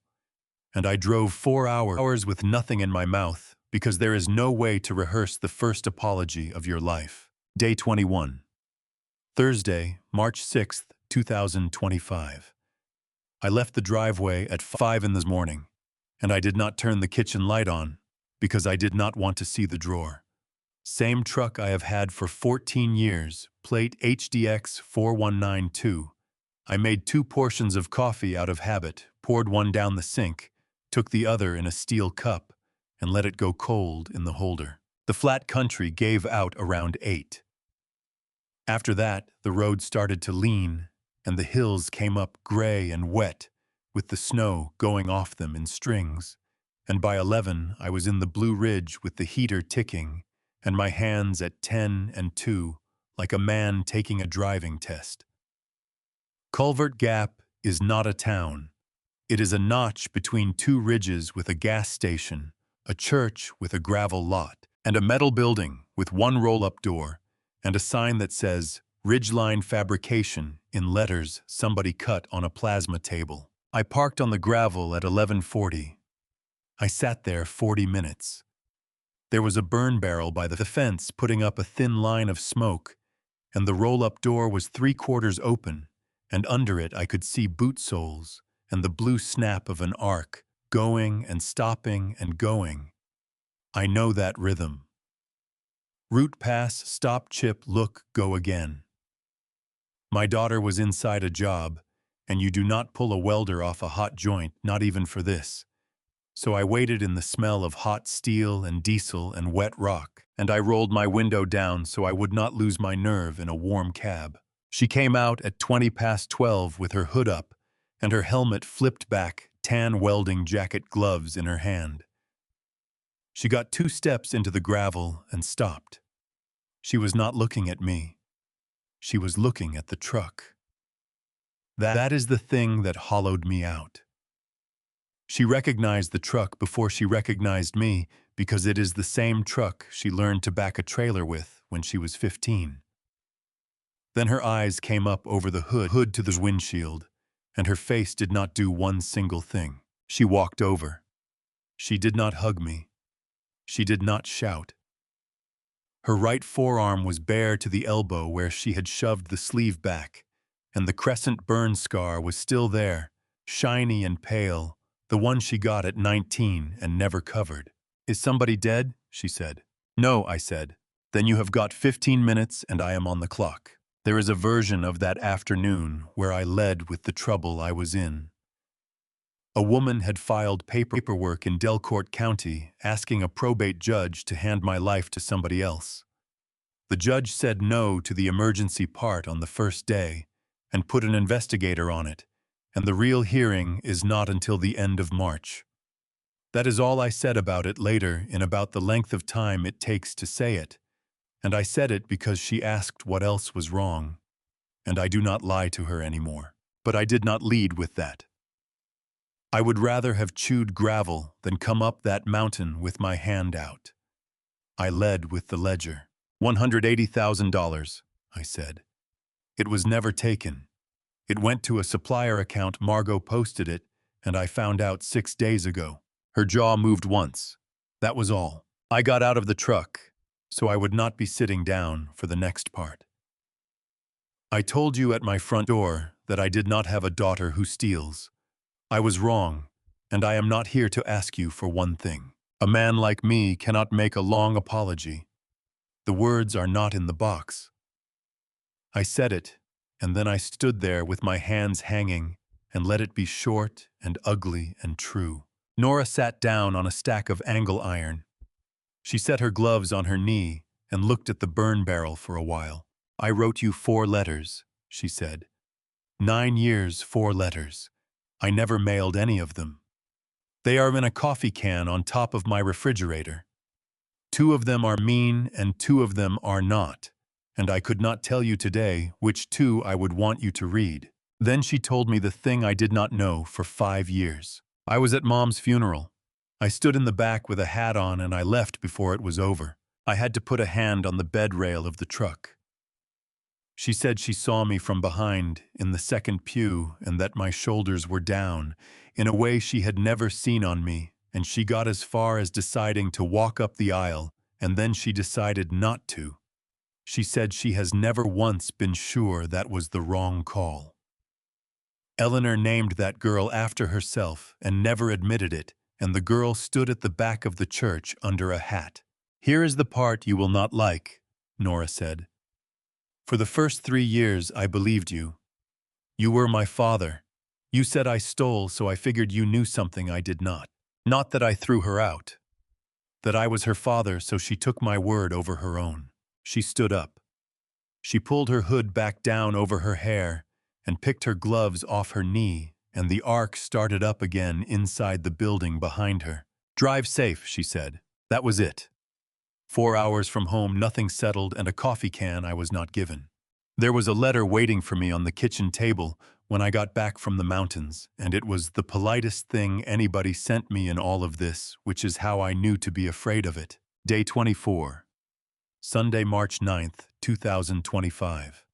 A: and I drove 4 hours with nothing in my mouth because there is no way to rehearse the first apology of your life. Day 21. Thursday, March 6th, 2025. I left the driveway at 5 in the morning, and I did not turn the kitchen light on because I did not want to see the drawer. Same truck I have had for 14 years, plate HDX 4192. I made 2 portions of coffee out of habit, poured one down the sink, took the other in a steel cup, and let it go cold in the holder. The flat country gave out around 8. After that, the road started to lean, and the hills came up gray and wet, with the snow going off them in strings. And by 11, I was in the Blue Ridge with the heater ticking, and my hands at 10 and 2, like a man taking a driving test. Culvert Gap is not a town. It is a notch between 2 ridges with a gas station, a church with a gravel lot, and a metal building with 1 roll-up door, and a sign that says Ridgeline Fabrication in letters somebody cut on a plasma table. I parked on the gravel at 11:40. I sat there 40 minutes. There was a burn barrel by the fence putting up a thin line of smoke, and the roll-up door was 3/4 open, and under it I could see boot soles and the blue snap of an arc, going and stopping and going. I know that rhythm. Route pass, stop, chip, look, go again. My daughter was inside a job, and you do not pull a welder off a hot joint, not even for this. So I waited in the smell of hot steel and diesel and wet rock, and I rolled my window down so I would not lose my nerve in a warm cab. She came out at 12 with her hood up, and her helmet flipped back, tan welding jacket gloves in her hand. She got 2 steps into the gravel and stopped. She was not looking at me. She was looking at the truck. That is the thing that hollowed me out. She recognized the truck before she recognized me because it is the same truck she learned to back a trailer with when she was 15. Then her eyes came up over the hood to the windshield, and her face did not do one single thing. She walked over. She did not hug me. She did not shout. Her right forearm was bare to the elbow where she had shoved the sleeve back, and the crescent burn scar was still there, shiny and pale, the one she got at 19 and never covered. "Is somebody dead?" she said. "No," I said. "Then you have got 15 minutes and I am on the clock." There is a version of that afternoon where I led with the trouble I was in. A woman had filed paperwork in Delcourt County asking a probate judge to hand my life to somebody else. The judge said no to the emergency part on the first day and put an investigator on it, and the real hearing is not until the end of March. That is all I said about it later in about the length of time it takes to say it, and I said it because she asked what else was wrong, and I do not lie to her anymore. But I did not lead with that. I would rather have chewed gravel than come up that mountain with my hand out. I led with the ledger. $180,000, I said. It was never taken. It went to a supplier account. Margot posted it, and I found out 6 days ago. Her jaw moved once. That was all. I got out of the truck, so I would not be sitting down for the next part. I told you at my front door that I did not have a daughter who steals. I was wrong, and I am not here to ask you for one thing. A man like me cannot make a long apology. The words are not in the box. I said it, and then I stood there with my hands hanging and let it be short and ugly and true. Nora sat down on a stack of angle iron. She set her gloves on her knee and looked at the burn barrel for a while. "I wrote you 4 letters, she said. 9 years, 4 letters. I never mailed any of them. They are in a coffee can on top of my refrigerator. 2 of them are mean and 2 of them are not, and I could not tell you today which 2 I would want you to read." Then she told me the thing I did not know for 5 years. I was at Mom's funeral. I stood in the back with a hat on and I left before it was over. I had to put a hand on the bed rail of the truck. She said she saw me from behind in the second pew and that my shoulders were down in a way she had never seen on me, and she got as far as deciding to walk up the aisle, and then she decided not to. She said she has never once been sure that was the wrong call. Eleanor named that girl after herself and never admitted it, and the girl stood at the back of the church under a hat. "Here is the part you will not like," Nora said. "For the first 3 years I believed you. You were my father. You said I stole, so I figured you knew something I did not. Not that I threw her out. That I was her father, so she took my word over her own." She stood up. She pulled her hood back down over her hair and picked her gloves off her knee, and the arc started up again inside the building behind her. "Drive safe," she said. That was it. 4 hours from home, nothing settled, and a coffee can I was not given. There was a letter waiting for me on the kitchen table when I got back from the mountains, and it was the politest thing anybody sent me in all of this, which is how I knew to be afraid of it. Day 24. Sunday, March 9th, 2025.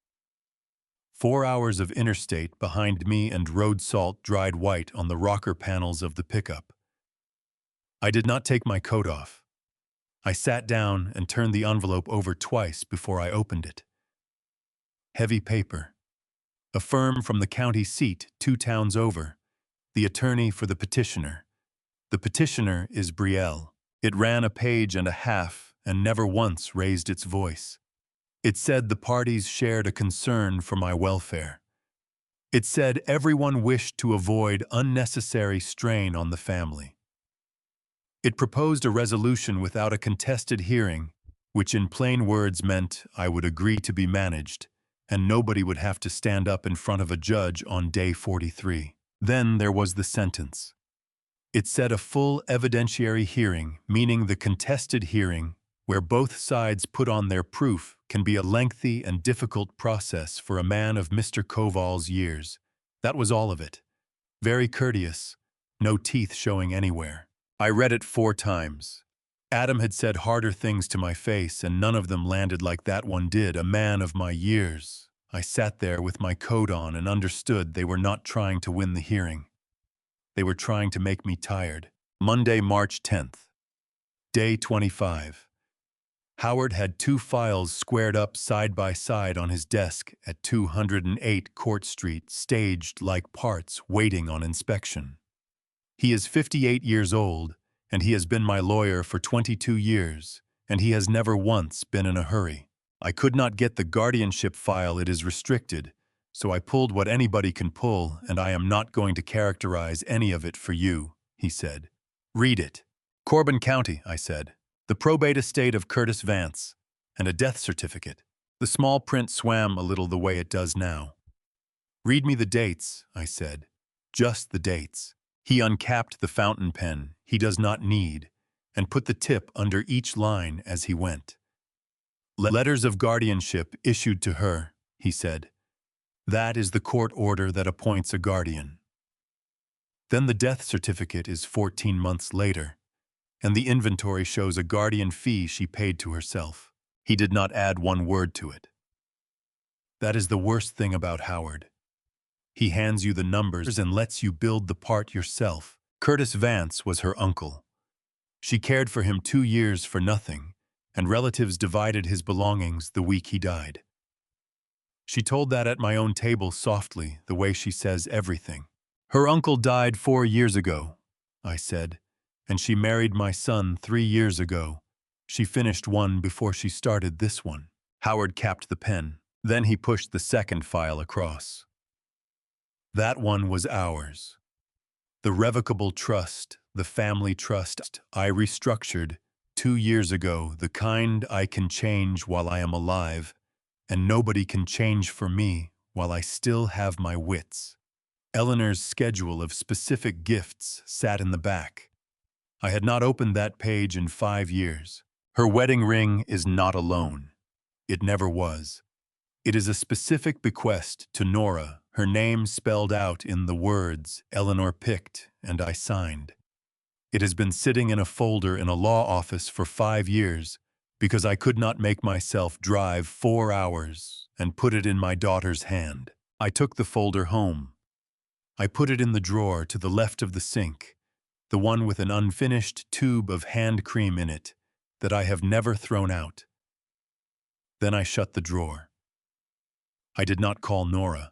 A: 4 hours of interstate behind me and road salt dried white on the rocker panels of the pickup. I did not take my coat off. I sat down and turned the envelope over twice before I opened it. Heavy paper. A firm from the county seat 2 towns over. The attorney for the petitioner. The petitioner is Brielle. It ran a page and a half, and never once raised its voice. It said the parties shared a concern for my welfare. It said everyone wished to avoid unnecessary strain on the family. It proposed a resolution without a contested hearing, which in plain words meant I would agree to be managed, and nobody would have to stand up in front of a judge on day 43. Then there was the sentence. It said a full evidentiary hearing, meaning the contested hearing, where both sides put on their proof, can be a lengthy and difficult process for a man of Mr. Koval's years. That was all of it. Very courteous, no teeth showing anywhere. I read it 4 times. Adam had said harder things to my face, and none of them landed like that one did, a man of my years. I sat there with my coat on and understood they were not trying to win the hearing. They were trying to make me tired. Monday, March 10th. Day 25. Howard had 2 files squared up side by side on his desk at 208 Court Street, staged like parts, waiting on inspection. He is 58 years old, and he has been my lawyer for 22 years, and he has never once been in a hurry. I could not get the guardianship file, it is restricted, so I pulled what anybody can pull, and I am not going to characterize any of it for you, he said. Read it. Corbin County, I said. The probate estate of Curtis Vance, and a death certificate. The small print swam a little the way it does now. Read me the dates, I said. Just the dates. He uncapped the fountain pen he does not need, and put the tip under each line as he went. Letters of guardianship issued to her, he said. That is the court order that appoints a guardian. Then the death certificate is 14 months later, and the inventory shows a guardian fee she paid to herself. He did not add one word to it. That is the worst thing about Howard. He hands you the numbers and lets you build the part yourself. Curtis Vance was her uncle. She cared for him 2 years for nothing, and relatives divided his belongings the week he died. She told that at my own table softly, the way she says everything. Her uncle died 4 years ago, I said, and she married my son 3 years ago. She finished one before she started this one. Howard capped the pen. Then he pushed the second file across. That one was ours. The revocable trust, the family trust I restructured 2 years ago, the kind I can change while I am alive, and nobody can change for me while I still have my wits. Eleanor's schedule of specific gifts sat in the back. I had not opened that page in 5 years. Her wedding ring is not a loan. It never was. It is a specific bequest to Nora, her name spelled out in the words Eleanor picked and I signed. It has been sitting in a folder in a law office for 5 years because I could not make myself drive 4 hours and put it in my daughter's hand. I took the folder home. I put it in the drawer to the left of the sink, the one with an unfinished tube of hand cream in it that I have never thrown out. Then I shut the drawer. I did not call Nora.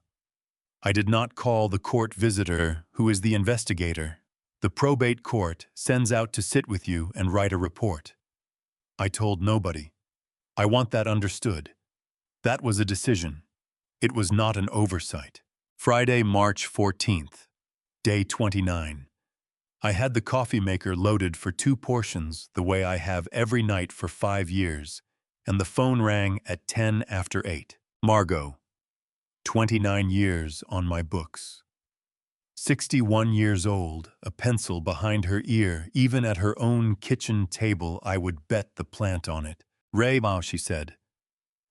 A: I did not call the court visitor who is the investigator. The probate court sends out to sit with you and write a report. I told nobody. I want that understood. That was a decision. It was not an oversight. Friday, March 14th, day 29. I had the coffee maker loaded for 2 portions the way I have every night for 5 years, and the phone rang at 10 after 8. Margot. 29 years on my books. 61 years old, a pencil behind her ear, even at her own kitchen table I would bet the plant on it. Raymond, she said.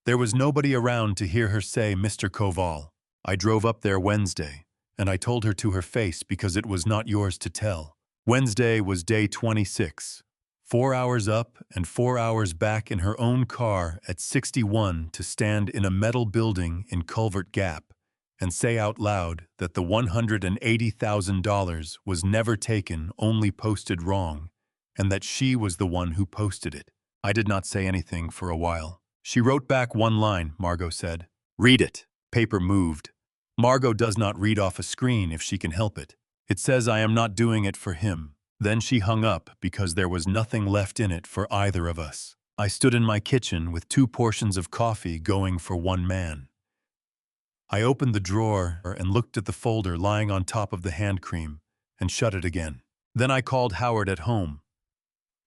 A: There was nobody around to hear her say Mr. Koval. I drove up there Wednesday, and I told her to her face because it was not yours to tell. Wednesday was day 26. 4 hours up and 4 hours back in her own car at 61 to stand in a metal building in Culvert Gap and say out loud that the $180,000 was never taken, only posted wrong, and that she was the one who posted it. I did not say anything for a while. She wrote back 1 line, Margot said. Read it. Paper moved. Margot does not read off a screen if she can help it. It says I am not doing it for him. Then she hung up because there was nothing left in it for either of us. I stood in my kitchen with 2 portions of coffee going for one man. I opened the drawer and looked at the folder lying on top of the hand cream and shut it again. Then I called Howard at home.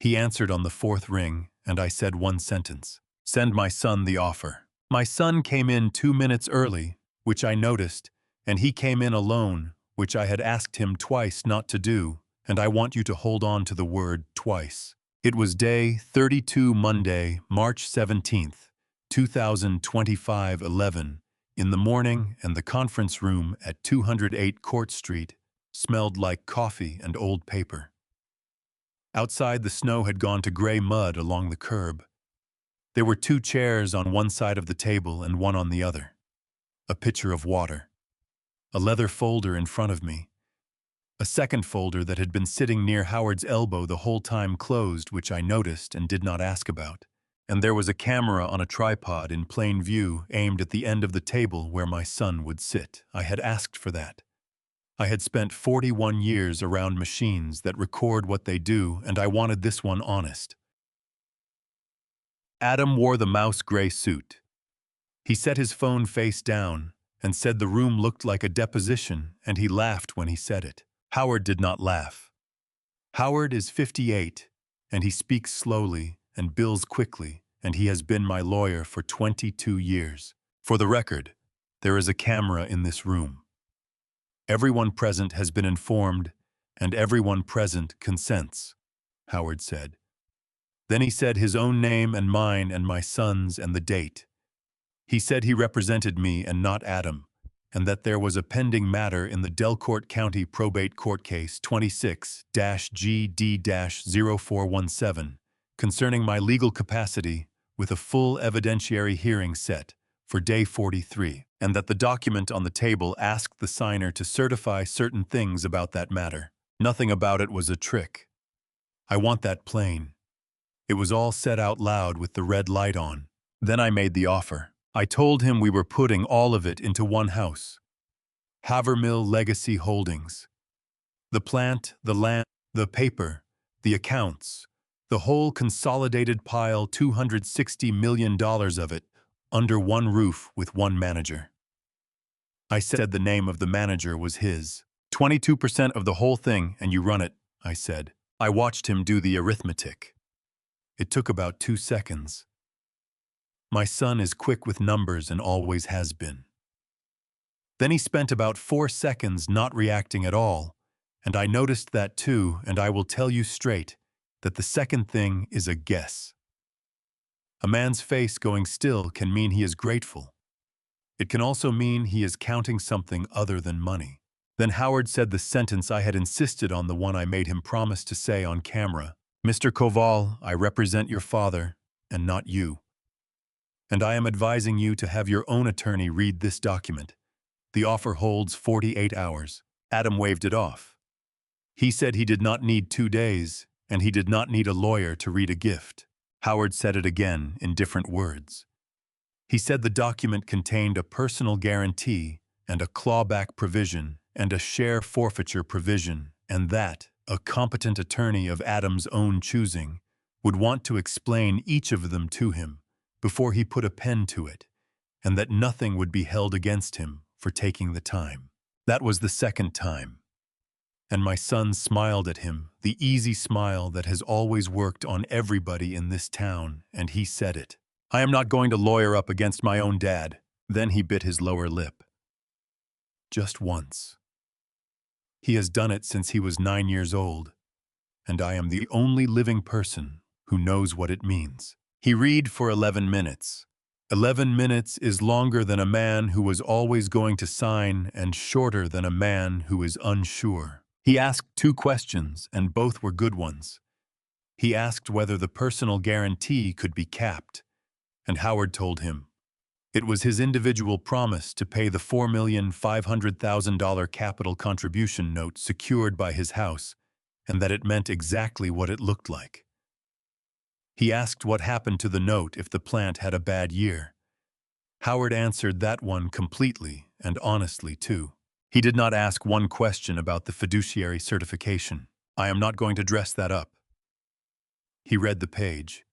A: He answered on the 4th ring, and I said one sentence: "Send my son the offer." My son came in 2 minutes early, which I noticed, and he came in alone, which I had asked him twice not to do, and I want you to hold on to the word twice. It was day 32, Monday, March 17th, 2025, 11, in the morning, and the conference room at 208 Court Street smelled like coffee and old paper. Outside, the snow had gone to gray mud along the curb. There were 2 chairs on one side of the table and one on the other. A pitcher of water. A leather folder in front of me. A second folder that had been sitting near Howard's elbow the whole time closed, which I noticed and did not ask about. And there was a camera on a tripod in plain view, aimed at the end of the table where my son would sit. I had asked for that. I had spent 41 years around machines that record what they do, and I wanted this one honest. Adam wore the mouse gray suit. He set his phone face down and said the room looked like a deposition, and he laughed when he said it. Howard did not laugh. Howard is 58, and he speaks slowly and bills quickly, and he has been my lawyer for 22 years. For the record, there is a camera in this room. Everyone present has been informed, and everyone present consents, Howard said. Then he said his own name and mine and my son's and the date. He said he represented me and not Adam, and that there was a pending matter in the Delcourt County Probate Court Case 26-GD-0417 concerning my legal capacity, with a full evidentiary hearing set for day 43, and that the document on the table asked the signer to certify certain things about that matter. Nothing about it was a trick. I want that plain. It was all said out loud with the red light on. Then I made the offer. I told him we were putting all of it into one house. Havermill Legacy Holdings. The plant, the land, the paper, the accounts, the whole consolidated pile, $260 million of it, under one roof with one manager. I said the name of the manager was his. 22% of the whole thing, and you run it, I said. I watched him do the arithmetic. It took about 2 seconds. My son is quick with numbers and always has been. Then he spent about 4 seconds not reacting at all, and I noticed that too, and I will tell you straight that the second thing is a guess. A man's face going still can mean he is grateful. It can also mean he is counting something other than money. Then Howard said the sentence I had insisted on, the one I made him promise to say on camera. Mr. Koval, I represent your father, and not you. And I am advising you to have your own attorney read this document. The offer holds 48 hours. Adam waved it off. He said he did not need 2 days, and he did not need a lawyer to read a gift. Howard said it again in different words. He said the document contained a personal guarantee and a clawback provision and a share forfeiture provision, and that a competent attorney of Adam's own choosing would want to explain each of them to him before he put a pen to it, and that nothing would be held against him for taking the time. That was the second time. And my son smiled at him, the easy smile that has always worked on everybody in this town, and he said it. I am not going to lawyer up against my own dad. Then he bit his lower lip. Just once. He has done it since he was 9 years old, and I am the only living person who knows what it means. He read for 11 minutes. 11 minutes is longer than a man who was always going to sign and shorter than a man who is unsure. He asked 2 questions, and both were good ones. He asked whether the personal guarantee could be capped, and Howard told him it was his individual promise to pay the $4,500,000 capital contribution note secured by his house, and that it meant exactly what it looked like. He asked what happened to the note if the plant had a bad year. Howard answered that one completely and honestly, too. He did not ask one question about the fiduciary certification. I am not going to dress that up. He read the page.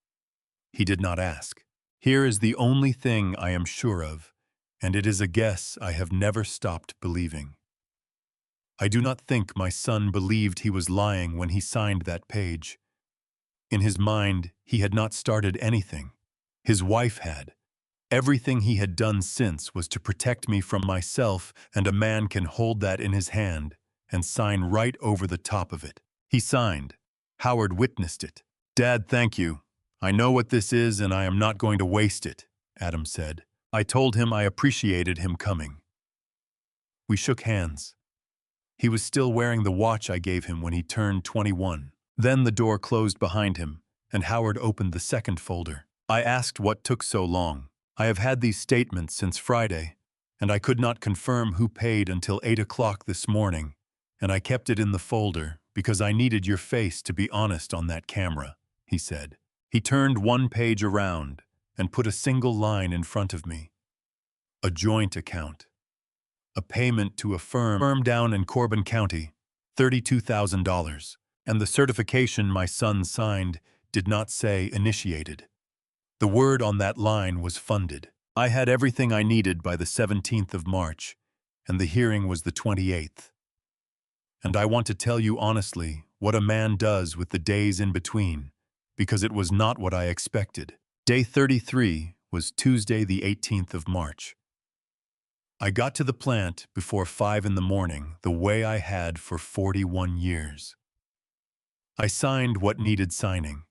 A: He did not ask. Here is the only thing I am sure of, and it is a guess I have never stopped believing. I do not think my son believed he was lying when he signed that page. In his mind, he had not started anything. His wife had. Everything he had done since was to protect me from myself, and a man can hold that in his hand and sign right over the top of it. He signed. Howard witnessed it. "Dad, thank you. I know what this is and I am not going to waste it," Adam said. I told him I appreciated him coming. We shook hands. He was still wearing the watch I gave him when he turned 21. Then the door closed behind him, and Howard opened the second folder. I asked what took so long. I have had these statements since Friday, and I could not confirm who paid until 8 o'clock this morning, and I kept it in the folder because I needed your face to be honest on that camera, he said. He turned one page around and put a single line in front of me. A joint account. A payment to a firm down in Corbin County, $32,000, and the certification my son signed did not say initiated. The word on that line was funded. I had everything I needed by the 17th of March, and the hearing was the 28th. And I want to tell you honestly what a man does with the days in between, because it was not what I expected. Day 33 was Tuesday the 18th of March. I got to the plant before 5 in the morning, the way I had for 41 years. I signed what needed signing.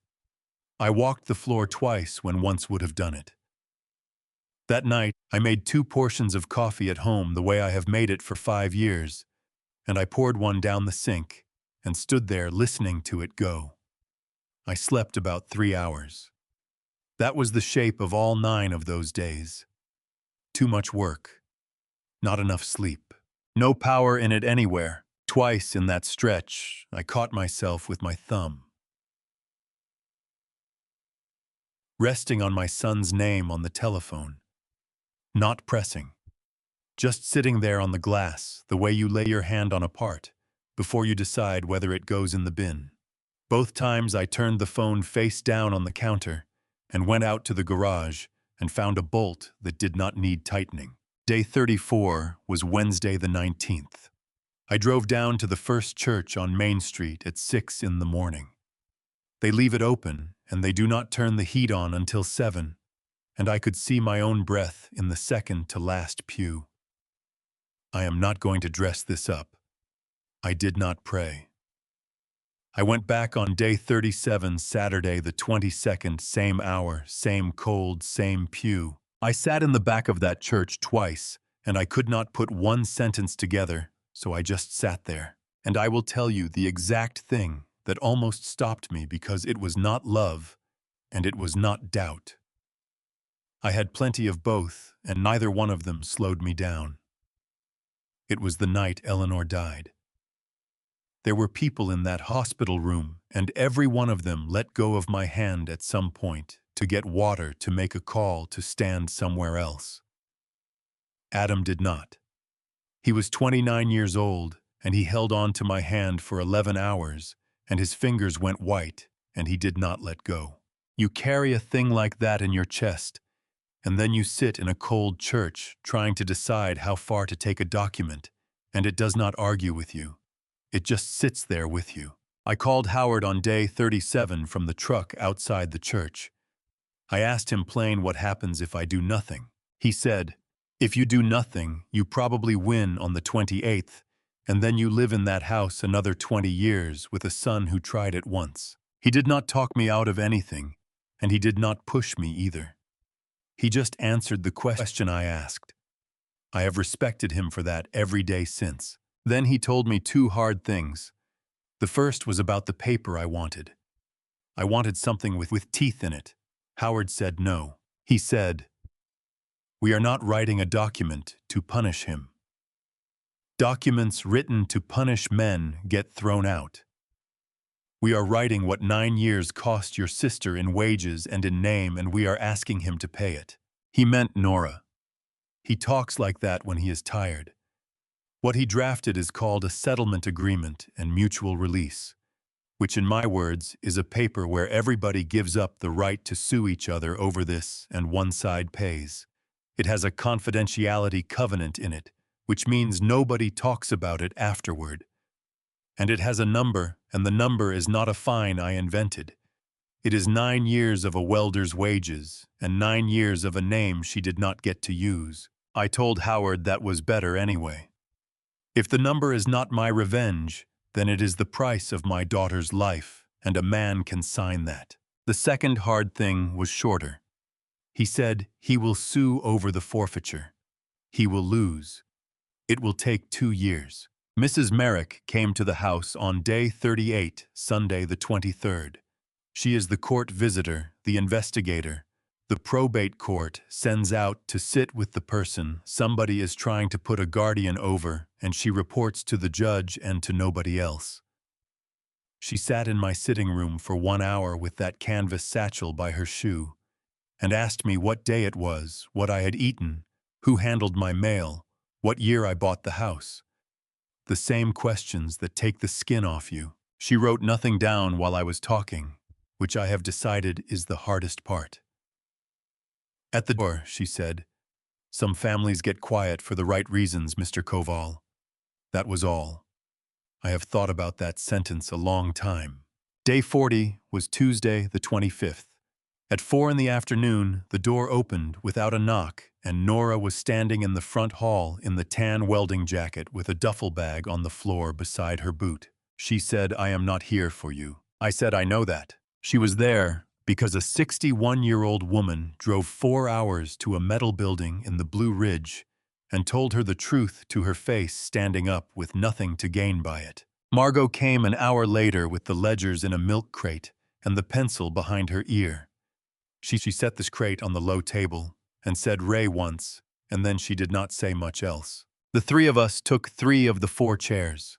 A: I walked the floor twice when once would have done it. That night, I made 2 portions of coffee at home the way I have made it for 5 years, and I poured one down the sink and stood there listening to it go. I slept about 3 hours. That was the shape of all 9 of those days. Too much work. Not enough sleep. No power in it anywhere. Twice in that stretch, I caught myself with my thumb resting on my son's name on the telephone. Not pressing. Just sitting there on the glass, the way you lay your hand on a part, before you decide whether it goes in the bin. Both times I turned the phone face down on the counter and went out to the garage and found a bolt that did not need tightening. Day 34 was Wednesday the 19th. I drove down to the First Church on Main Street at 6 in the morning. They leave it open, and they do not turn the heat on until 7, and I could see my own breath in the second to last pew. I am not going to dress this up. I did not pray. I went back on day 37, Saturday the 22nd, same hour, same cold, same pew. I sat in the back of that church twice, and I could not put one sentence together, so I just sat there. And I will tell you the exact thing that almost stopped me because it was not love, and it was not doubt. I had plenty of both, and neither one of them slowed me down. It was the night Eleanor died. There were people in that hospital room, and every one of them let go of my hand at some point to get water, to make a call, to stand somewhere else. Adam did not. He was 29 years old, and he held on to my hand for 11 hours, and his fingers went white, and he did not let go. You carry a thing like that in your chest, and then you sit in a cold church trying to decide how far to take a document, and it does not argue with you. It just sits there with you. I called Howard on day 37 from the truck outside the church. I asked him plain what happens if I do nothing. He said, "If you do nothing, you probably win on the 28th, and then you live in that house another 20 years with a son who tried it once." He did not talk me out of anything, and he did not push me either. He just answered the question I asked. I have respected him for that every day since. Then he told me 2 hard things. The first was about the paper I wanted. I wanted something with teeth in it. Howard said no. He said, "We are not writing a document to punish him. Documents written to punish men get thrown out. We are writing what 9 years cost your sister in wages and in name, and we are asking him to pay it." He meant Nora. He talks like that when he is tired. What he drafted is called a settlement agreement and mutual release. which in my words is a paper where everybody gives up the right to sue each other over this and one side pays. It has a confidentiality covenant in it, which means nobody talks about it afterward. And it has a number, and the number is not a fine I invented. It is 9 years of a welder's wages, and 9 years of a name she did not get to use. I told Howard that was better anyway. If the number is not my revenge, then it is the price of my daughter's life, and a man can sign that. The second hard thing was shorter. He said he will sue over the forfeiture. He will lose. It will take 2 years. Mrs. Merrick came to the house on day 38, Sunday the 23rd. She is the court visitor, the investigator. The probate court sends out to sit with the person somebody is trying to put a guardian over, and she reports to the judge and to nobody else. She sat in my sitting room for 1 hour with that canvas satchel by her shoe, and asked me what day it was, what I had eaten, who handled my mail, what year I bought the house. The same questions that take the skin off you. She wrote nothing down while I was talking, which I have decided is the hardest part. At the door, she said, "Some families get quiet for the right reasons, Mr. Koval." That was all. I have thought about that sentence a long time. Day 40 was Tuesday the 25th. At 4 in the afternoon, the door opened without a knock, and Nora was standing in the front hall in the tan welding jacket with a duffel bag on the floor beside her boot. She said, "I am not here for you." I said, "I know that." She was there because a 61-year-old woman drove 4 hours to a metal building in the Blue Ridge and told her the truth to her face, standing up with nothing to gain by it. Margot came an hour later with the ledgers in a milk crate and the pencil behind her ear. She set this crate on the low table and said "Ray" once, and then she did not say much else. The three of us took 3 of the 4 chairs.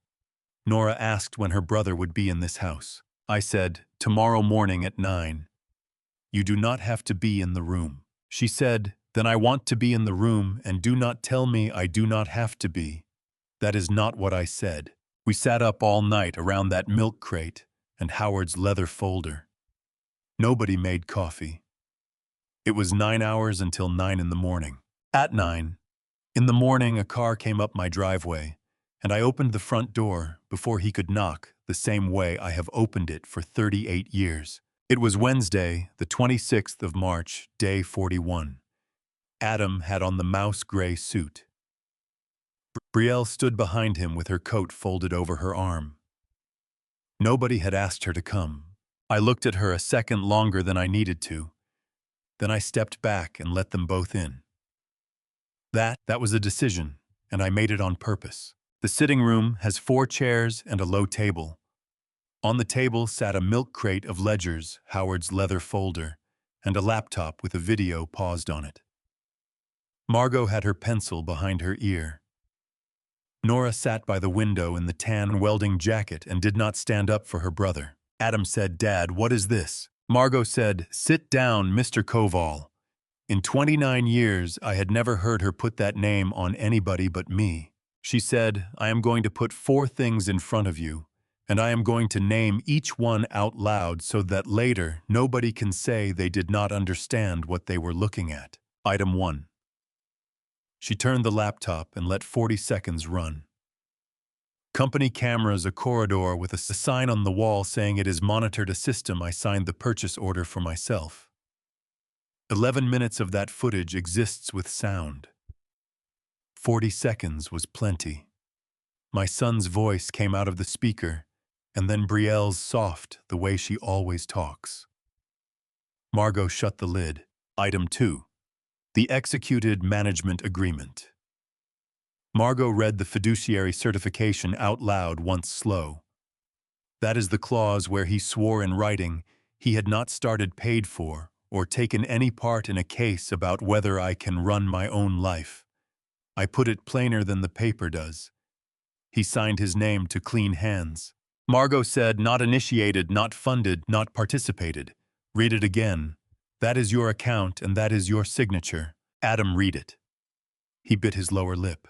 A: Nora asked when her brother would be in this house. I said, "Tomorrow morning at 9. You do not have to be in the room." She said, "Then I want to be in the room, and do not tell me I do not have to be." That is not what I said. We sat up all night around that milk crate and Howard's leather folder. Nobody made coffee. It was 9 hours until 9 in the morning. At 9 in the morning, a car came up my driveway, and I opened the front door before he could knock, the same way I have opened it for 38 years. It was Wednesday, the 26th of March, day 41. Adam had on the mouse gray suit. Brielle stood behind him with her coat folded over her arm. Nobody had asked her to come. I looked at her a second longer than I needed to. Then I stepped back and let them both in. That was a decision, and I made it on purpose. The sitting room has 4 chairs and a low table. On the table sat a milk crate of ledgers, Howard's leather folder, and a laptop with a video paused on it. Margot had her pencil behind her ear. Nora sat by the window in the tan welding jacket and did not stand up for her brother. Adam said, "Dad, what is this?" Margot said, "Sit down, Mr. Koval." In 29 years, I had never heard her put that name on anybody but me. She said, "I am going to put 4 things in front of you, and I am going to name each one out loud so that later nobody can say they did not understand what they were looking at. Item 1. She turned the laptop and let 40 seconds run. Company cameras, a corridor with a sign on the wall saying it is monitored, a system I signed the purchase order for myself. 11 minutes of that footage exists with sound. 40 seconds was plenty. My son's voice came out of the speaker, and then Brielle's soft, the way she always talks. Margot shut the lid. Item 2. The executed management agreement. Margot read the fiduciary certification out loud once slow. That is the clause where he swore in writing he had not started paid for or taken any part in a case about whether I can run my own life. I put it plainer than the paper does. He signed his name to clean hands. Margot said, "Not initiated, not funded, not participated." Read it again. That is your account and that is your signature. Adam, read it. He bit his lower lip.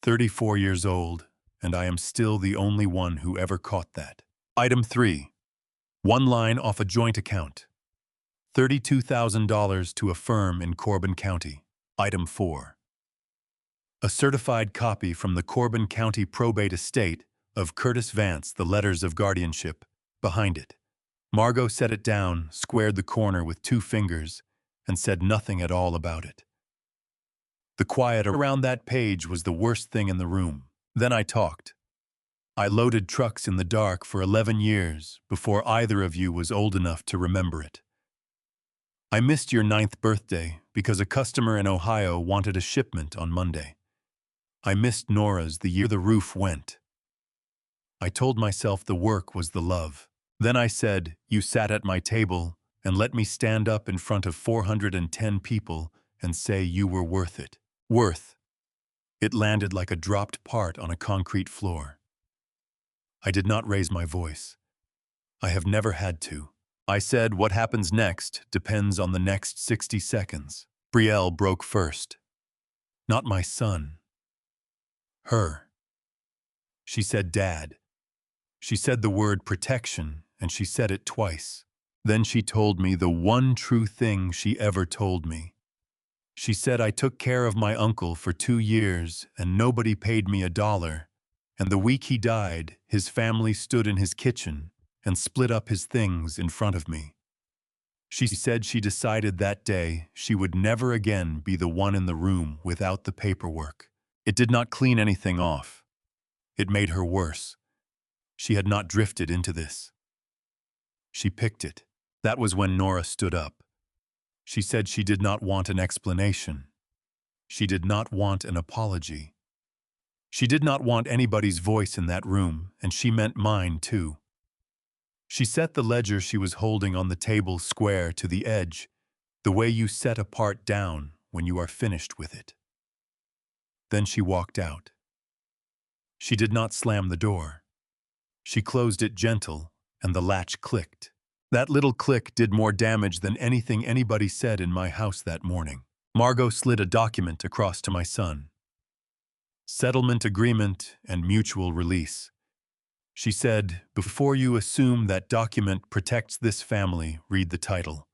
A: 34 years old, and I am still the only one who ever caught that. Item 3. One line off a joint account. $32,000 to a firm in Corbin County. Item 4. A certified copy from the Corbin County probate estate of Curtis Vance, the letters of guardianship, behind it. Margot set it down, squared the corner with 2 fingers, and said nothing at all about it. The quiet around that page was the worst thing in the room. Then I talked. I loaded trucks in the dark for 11 years before either of you was old enough to remember it. I missed your 9th birthday because a customer in Ohio wanted a shipment on Monday. I missed Nora's the year the roof went. I told myself the work was the love. Then I said, you sat at my table and let me stand up in front of 410 people and say you were worth it. Worth. It landed like a dropped part on a concrete floor. I did not raise my voice. I have never had to. I said what happens next depends on the next 60 seconds. Brielle broke first. Not my son. Her. She said Dad. She said the word protection, and she said it twice. Then she told me the one true thing she ever told me. She said I took care of my uncle for 2 years and nobody paid me $1, and the week he died, his family stood in his kitchen and split up his things in front of me. She said she decided that day she would never again be the one in the room without the paperwork. It did not clean anything off. It made her worse. She had not drifted into this. She picked it. That was when Nora stood up. She said she did not want an explanation. She did not want an apology. She did not want anybody's voice in that room, and she meant mine too. She set the ledger she was holding on the table square to the edge, the way you set a part down when you are finished with it. Then she walked out. She did not slam the door. She closed it gentle, and the latch clicked. That little click did more damage than anything anybody said in my house that morning. Margot slid a document across to my son. Settlement agreement and mutual release. She said, before you assume that document protects this family, read the title.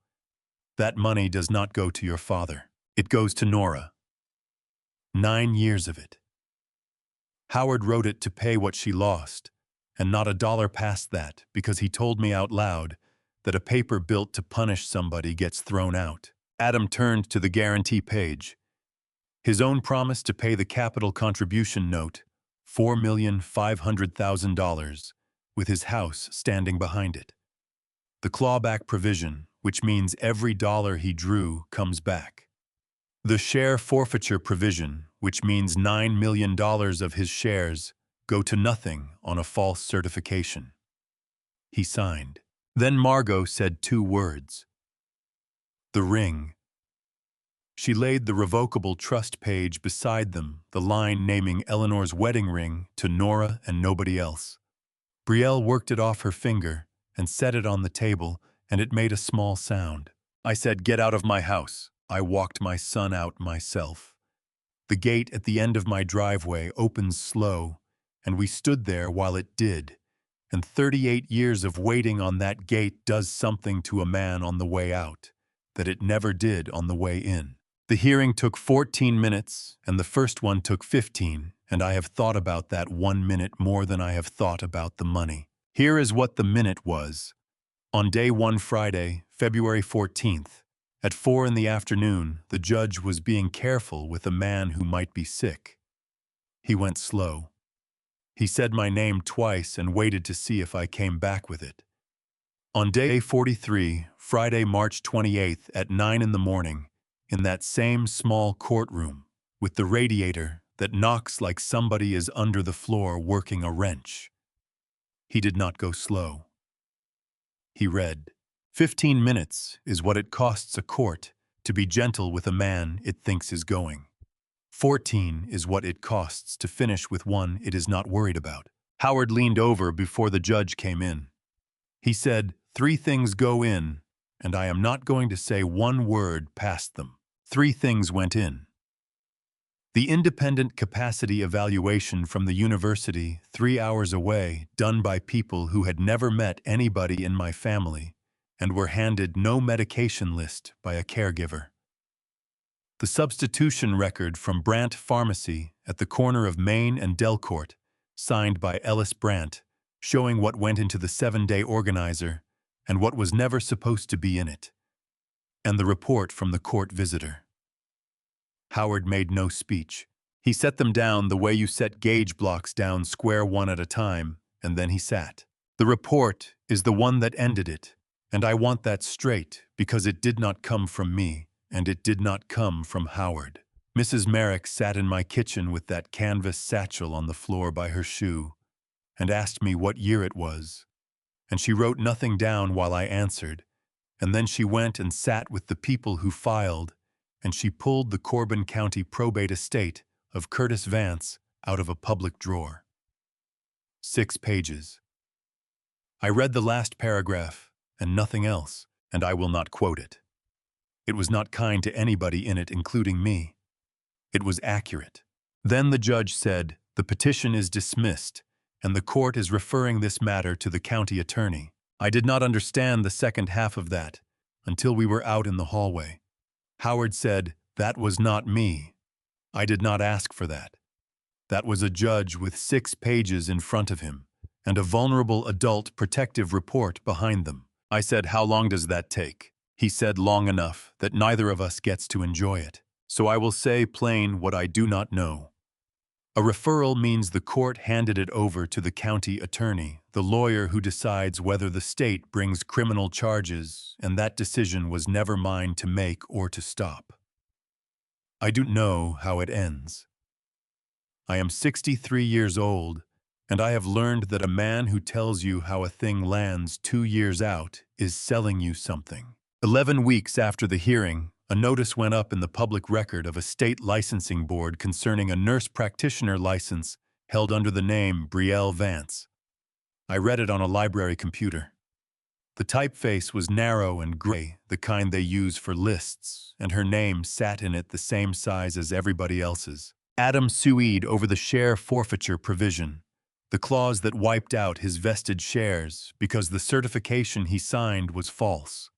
A: That money does not go to your father. It goes to Nora. 9 years of it. Howard wrote it to pay what she lost, and not $1 past that because he told me out loud that a paper built to punish somebody gets thrown out. Adam turned to the guarantee page. His own promise to pay the capital contribution note, $4,500,000, with his house standing behind it. The clawback provision, which means every dollar he drew comes back. The share forfeiture provision, which means $9 million of his shares go to nothing on a false certification. He signed. Then Margot said 2 words. The ring. She laid the revocable trust page beside them, the line naming Eleanor's wedding ring to Nora and nobody else. Brielle worked it off her finger and set it on the table, and it made a small sound. I said, get out of my house. I walked my son out myself. The gate at the end of my driveway opened slow, and we stood there while it did. And 38 years of waiting on that gate does something to a man on the way out that it never did on the way in. The hearing took 14 minutes, and the first one took 15, and I have thought about that 1 minute more than I have thought about the money. Here is what the minute was. On day 1 Friday, February 14th, at 4 in the afternoon, the judge was being careful with a man who might be sick. He went slow. He said my name twice and waited to see if I came back with it. On day 43, Friday, March 28th at 9 in the morning, in that same small courtroom, with the radiator that knocks like somebody is under the floor working a wrench. He did not go slow. He read, 15 minutes is what it costs a court to be gentle with a man it thinks is going. 14 is what it costs to finish with one it is not worried about. Howard leaned over before the judge came in. He said, 3 things go in, and I am not going to say one word past them. 3 things went in. The independent capacity evaluation from the university, 3 hours away, done by people who had never met anybody in my family and were handed no medication list by a caregiver. The substitution record from Brandt Pharmacy at the corner of Main and Delcourt, signed by Ellis Brandt, showing what went into the 7-day organizer and what was never supposed to be in it. And the report from the court visitor. Howard made no speech. He set them down the way you set gauge blocks down square one at a time, and then he sat. The report is the one that ended it, and I want that straight because it did not come from me, and it did not come from Howard. Mrs. Merrick sat in my kitchen with that canvas satchel on the floor by her shoe, and asked me what year it was, and she wrote nothing down while I answered, and then she went and sat with the people who filed, and she pulled the Corbin County probate estate of Curtis Vance out of a public drawer. 6 pages. I read the last paragraph, and nothing else, and I will not quote it. It was not kind to anybody in it, including me. It was accurate. Then the judge said, "The petition is dismissed, and the court is referring this matter to the county attorney." I did not understand the second half of that until we were out in the hallway. Howard said, "That was not me. I did not ask for that." That was a judge with 6 pages in front of him and a vulnerable adult protective report behind them. I said, "How long does that take?" He said, "Long enough that neither of us gets to enjoy it. So I will say plain what I do not know." A referral means the court handed it over to the county attorney, the lawyer who decides whether the state brings criminal charges, and that decision was never mine to make or to stop. I don't know how it ends. I am 63 years old, and I have learned that a man who tells you how a thing lands 2 years out is selling you something. 11 weeks after the hearing, a notice went up in the public record of a state licensing board concerning a nurse practitioner license held under the name Brielle Vance. I read it on a library computer. The typeface was narrow and gray, the kind they use for lists, and her name sat in it the same size as everybody else's. Adam sued over the share forfeiture provision, the clause that wiped out his vested shares because the certification he signed was false.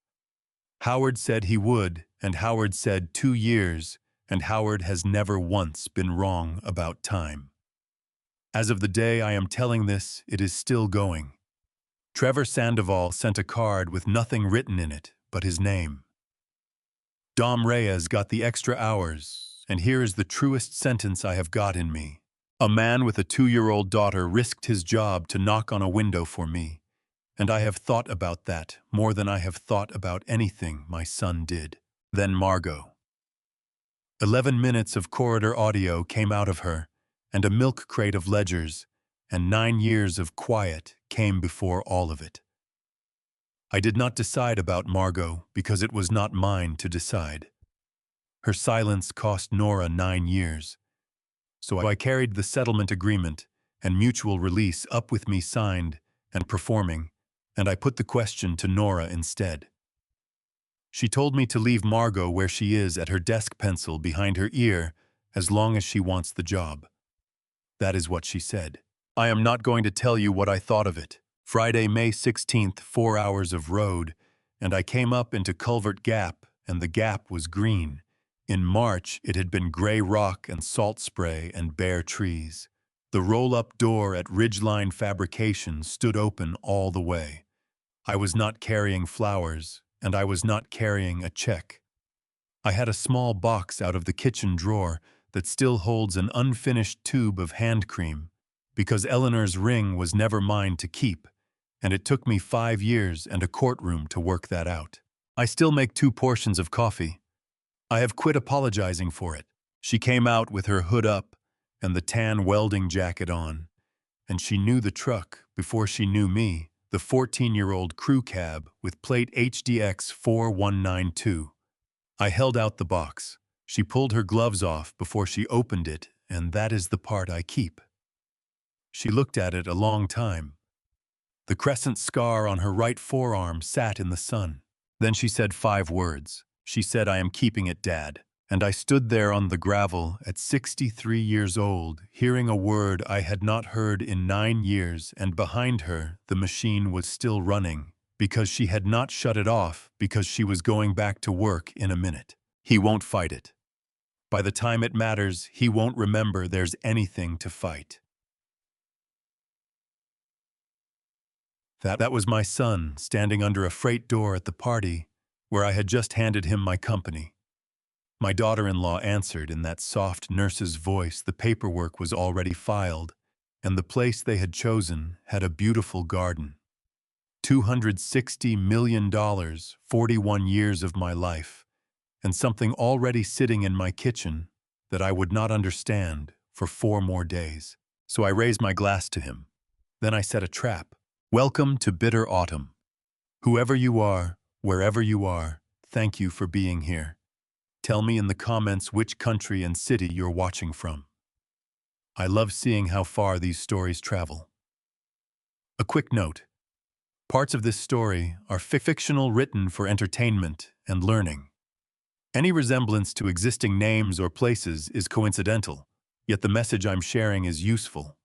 A: Howard said he would, and Howard said 2 years, and Howard has never once been wrong about time. As of the day I am telling this, it is still going. Trevor Sandoval sent a card with nothing written in it but his name. Dom Reyes got the extra hours, and here is the truest sentence I have got in me. A man with a 2-year-old daughter risked his job to knock on a window for me. And I have thought about that more than I have thought about anything my son did. Then Margot. 11 minutes of corridor audio came out of her, and a milk crate of ledgers, and 9 years of quiet came before all of it. I did not decide about Margot because it was not mine to decide. Her silence cost Nora 9 years. So I carried the settlement agreement and mutual release up with me signed and performing, and I put the question to Nora instead. She told me to leave Margot where she is at her desk pencil behind her ear as long as she wants the job. That is what she said. I am not going to tell you what I thought of it. Friday, May 16th, 4 hours of road, and I came up into Culvert Gap, and the gap was green. In March, it had been gray rock and salt spray and bare trees. The roll-up door at Ridgeline Fabrication stood open all the way. I was not carrying flowers, and I was not carrying a check. I had a small box out of the kitchen drawer that still holds an unfinished tube of hand cream, because Eleanor's ring was never mine to keep, and it took me 5 years and a courtroom to work that out. I still make 2 portions of coffee. I have quit apologizing for it. She came out with her hood up and the tan welding jacket on, and she knew the truck before she knew me, the 14-year-old crew cab with plate HDX 4192. I held out the box. She pulled her gloves off before she opened it, and that is the part I keep. She looked at it a long time. The crescent scar on her right forearm sat in the sun. Then she said 5 words. She said, "I am keeping it, Dad." And I stood there on the gravel at 63 years old, hearing a word I had not heard in 9 years, and behind her, the machine was still running, because she had not shut it off, because she was going back to work in a minute. He won't fight it. By the time it matters, he won't remember there's anything to fight. That was my son, standing under a freight door at the party, where I had just handed him my company. My daughter-in-law answered in that soft nurse's voice. The paperwork was already filed, and the place they had chosen had a beautiful garden. $260 million, 41 years of my life, and something already sitting in my kitchen that I would not understand for 4 more days. So I raised my glass to him. Then I set a trap. Welcome to bitter autumn. Whoever you are, wherever you are, thank you for being here. Tell me in the comments which country and city you're watching from. I love seeing how far these stories travel. A quick note. Parts of this story are fictional, written for entertainment and learning. Any resemblance to existing names or places is coincidental, yet the message I'm sharing is useful.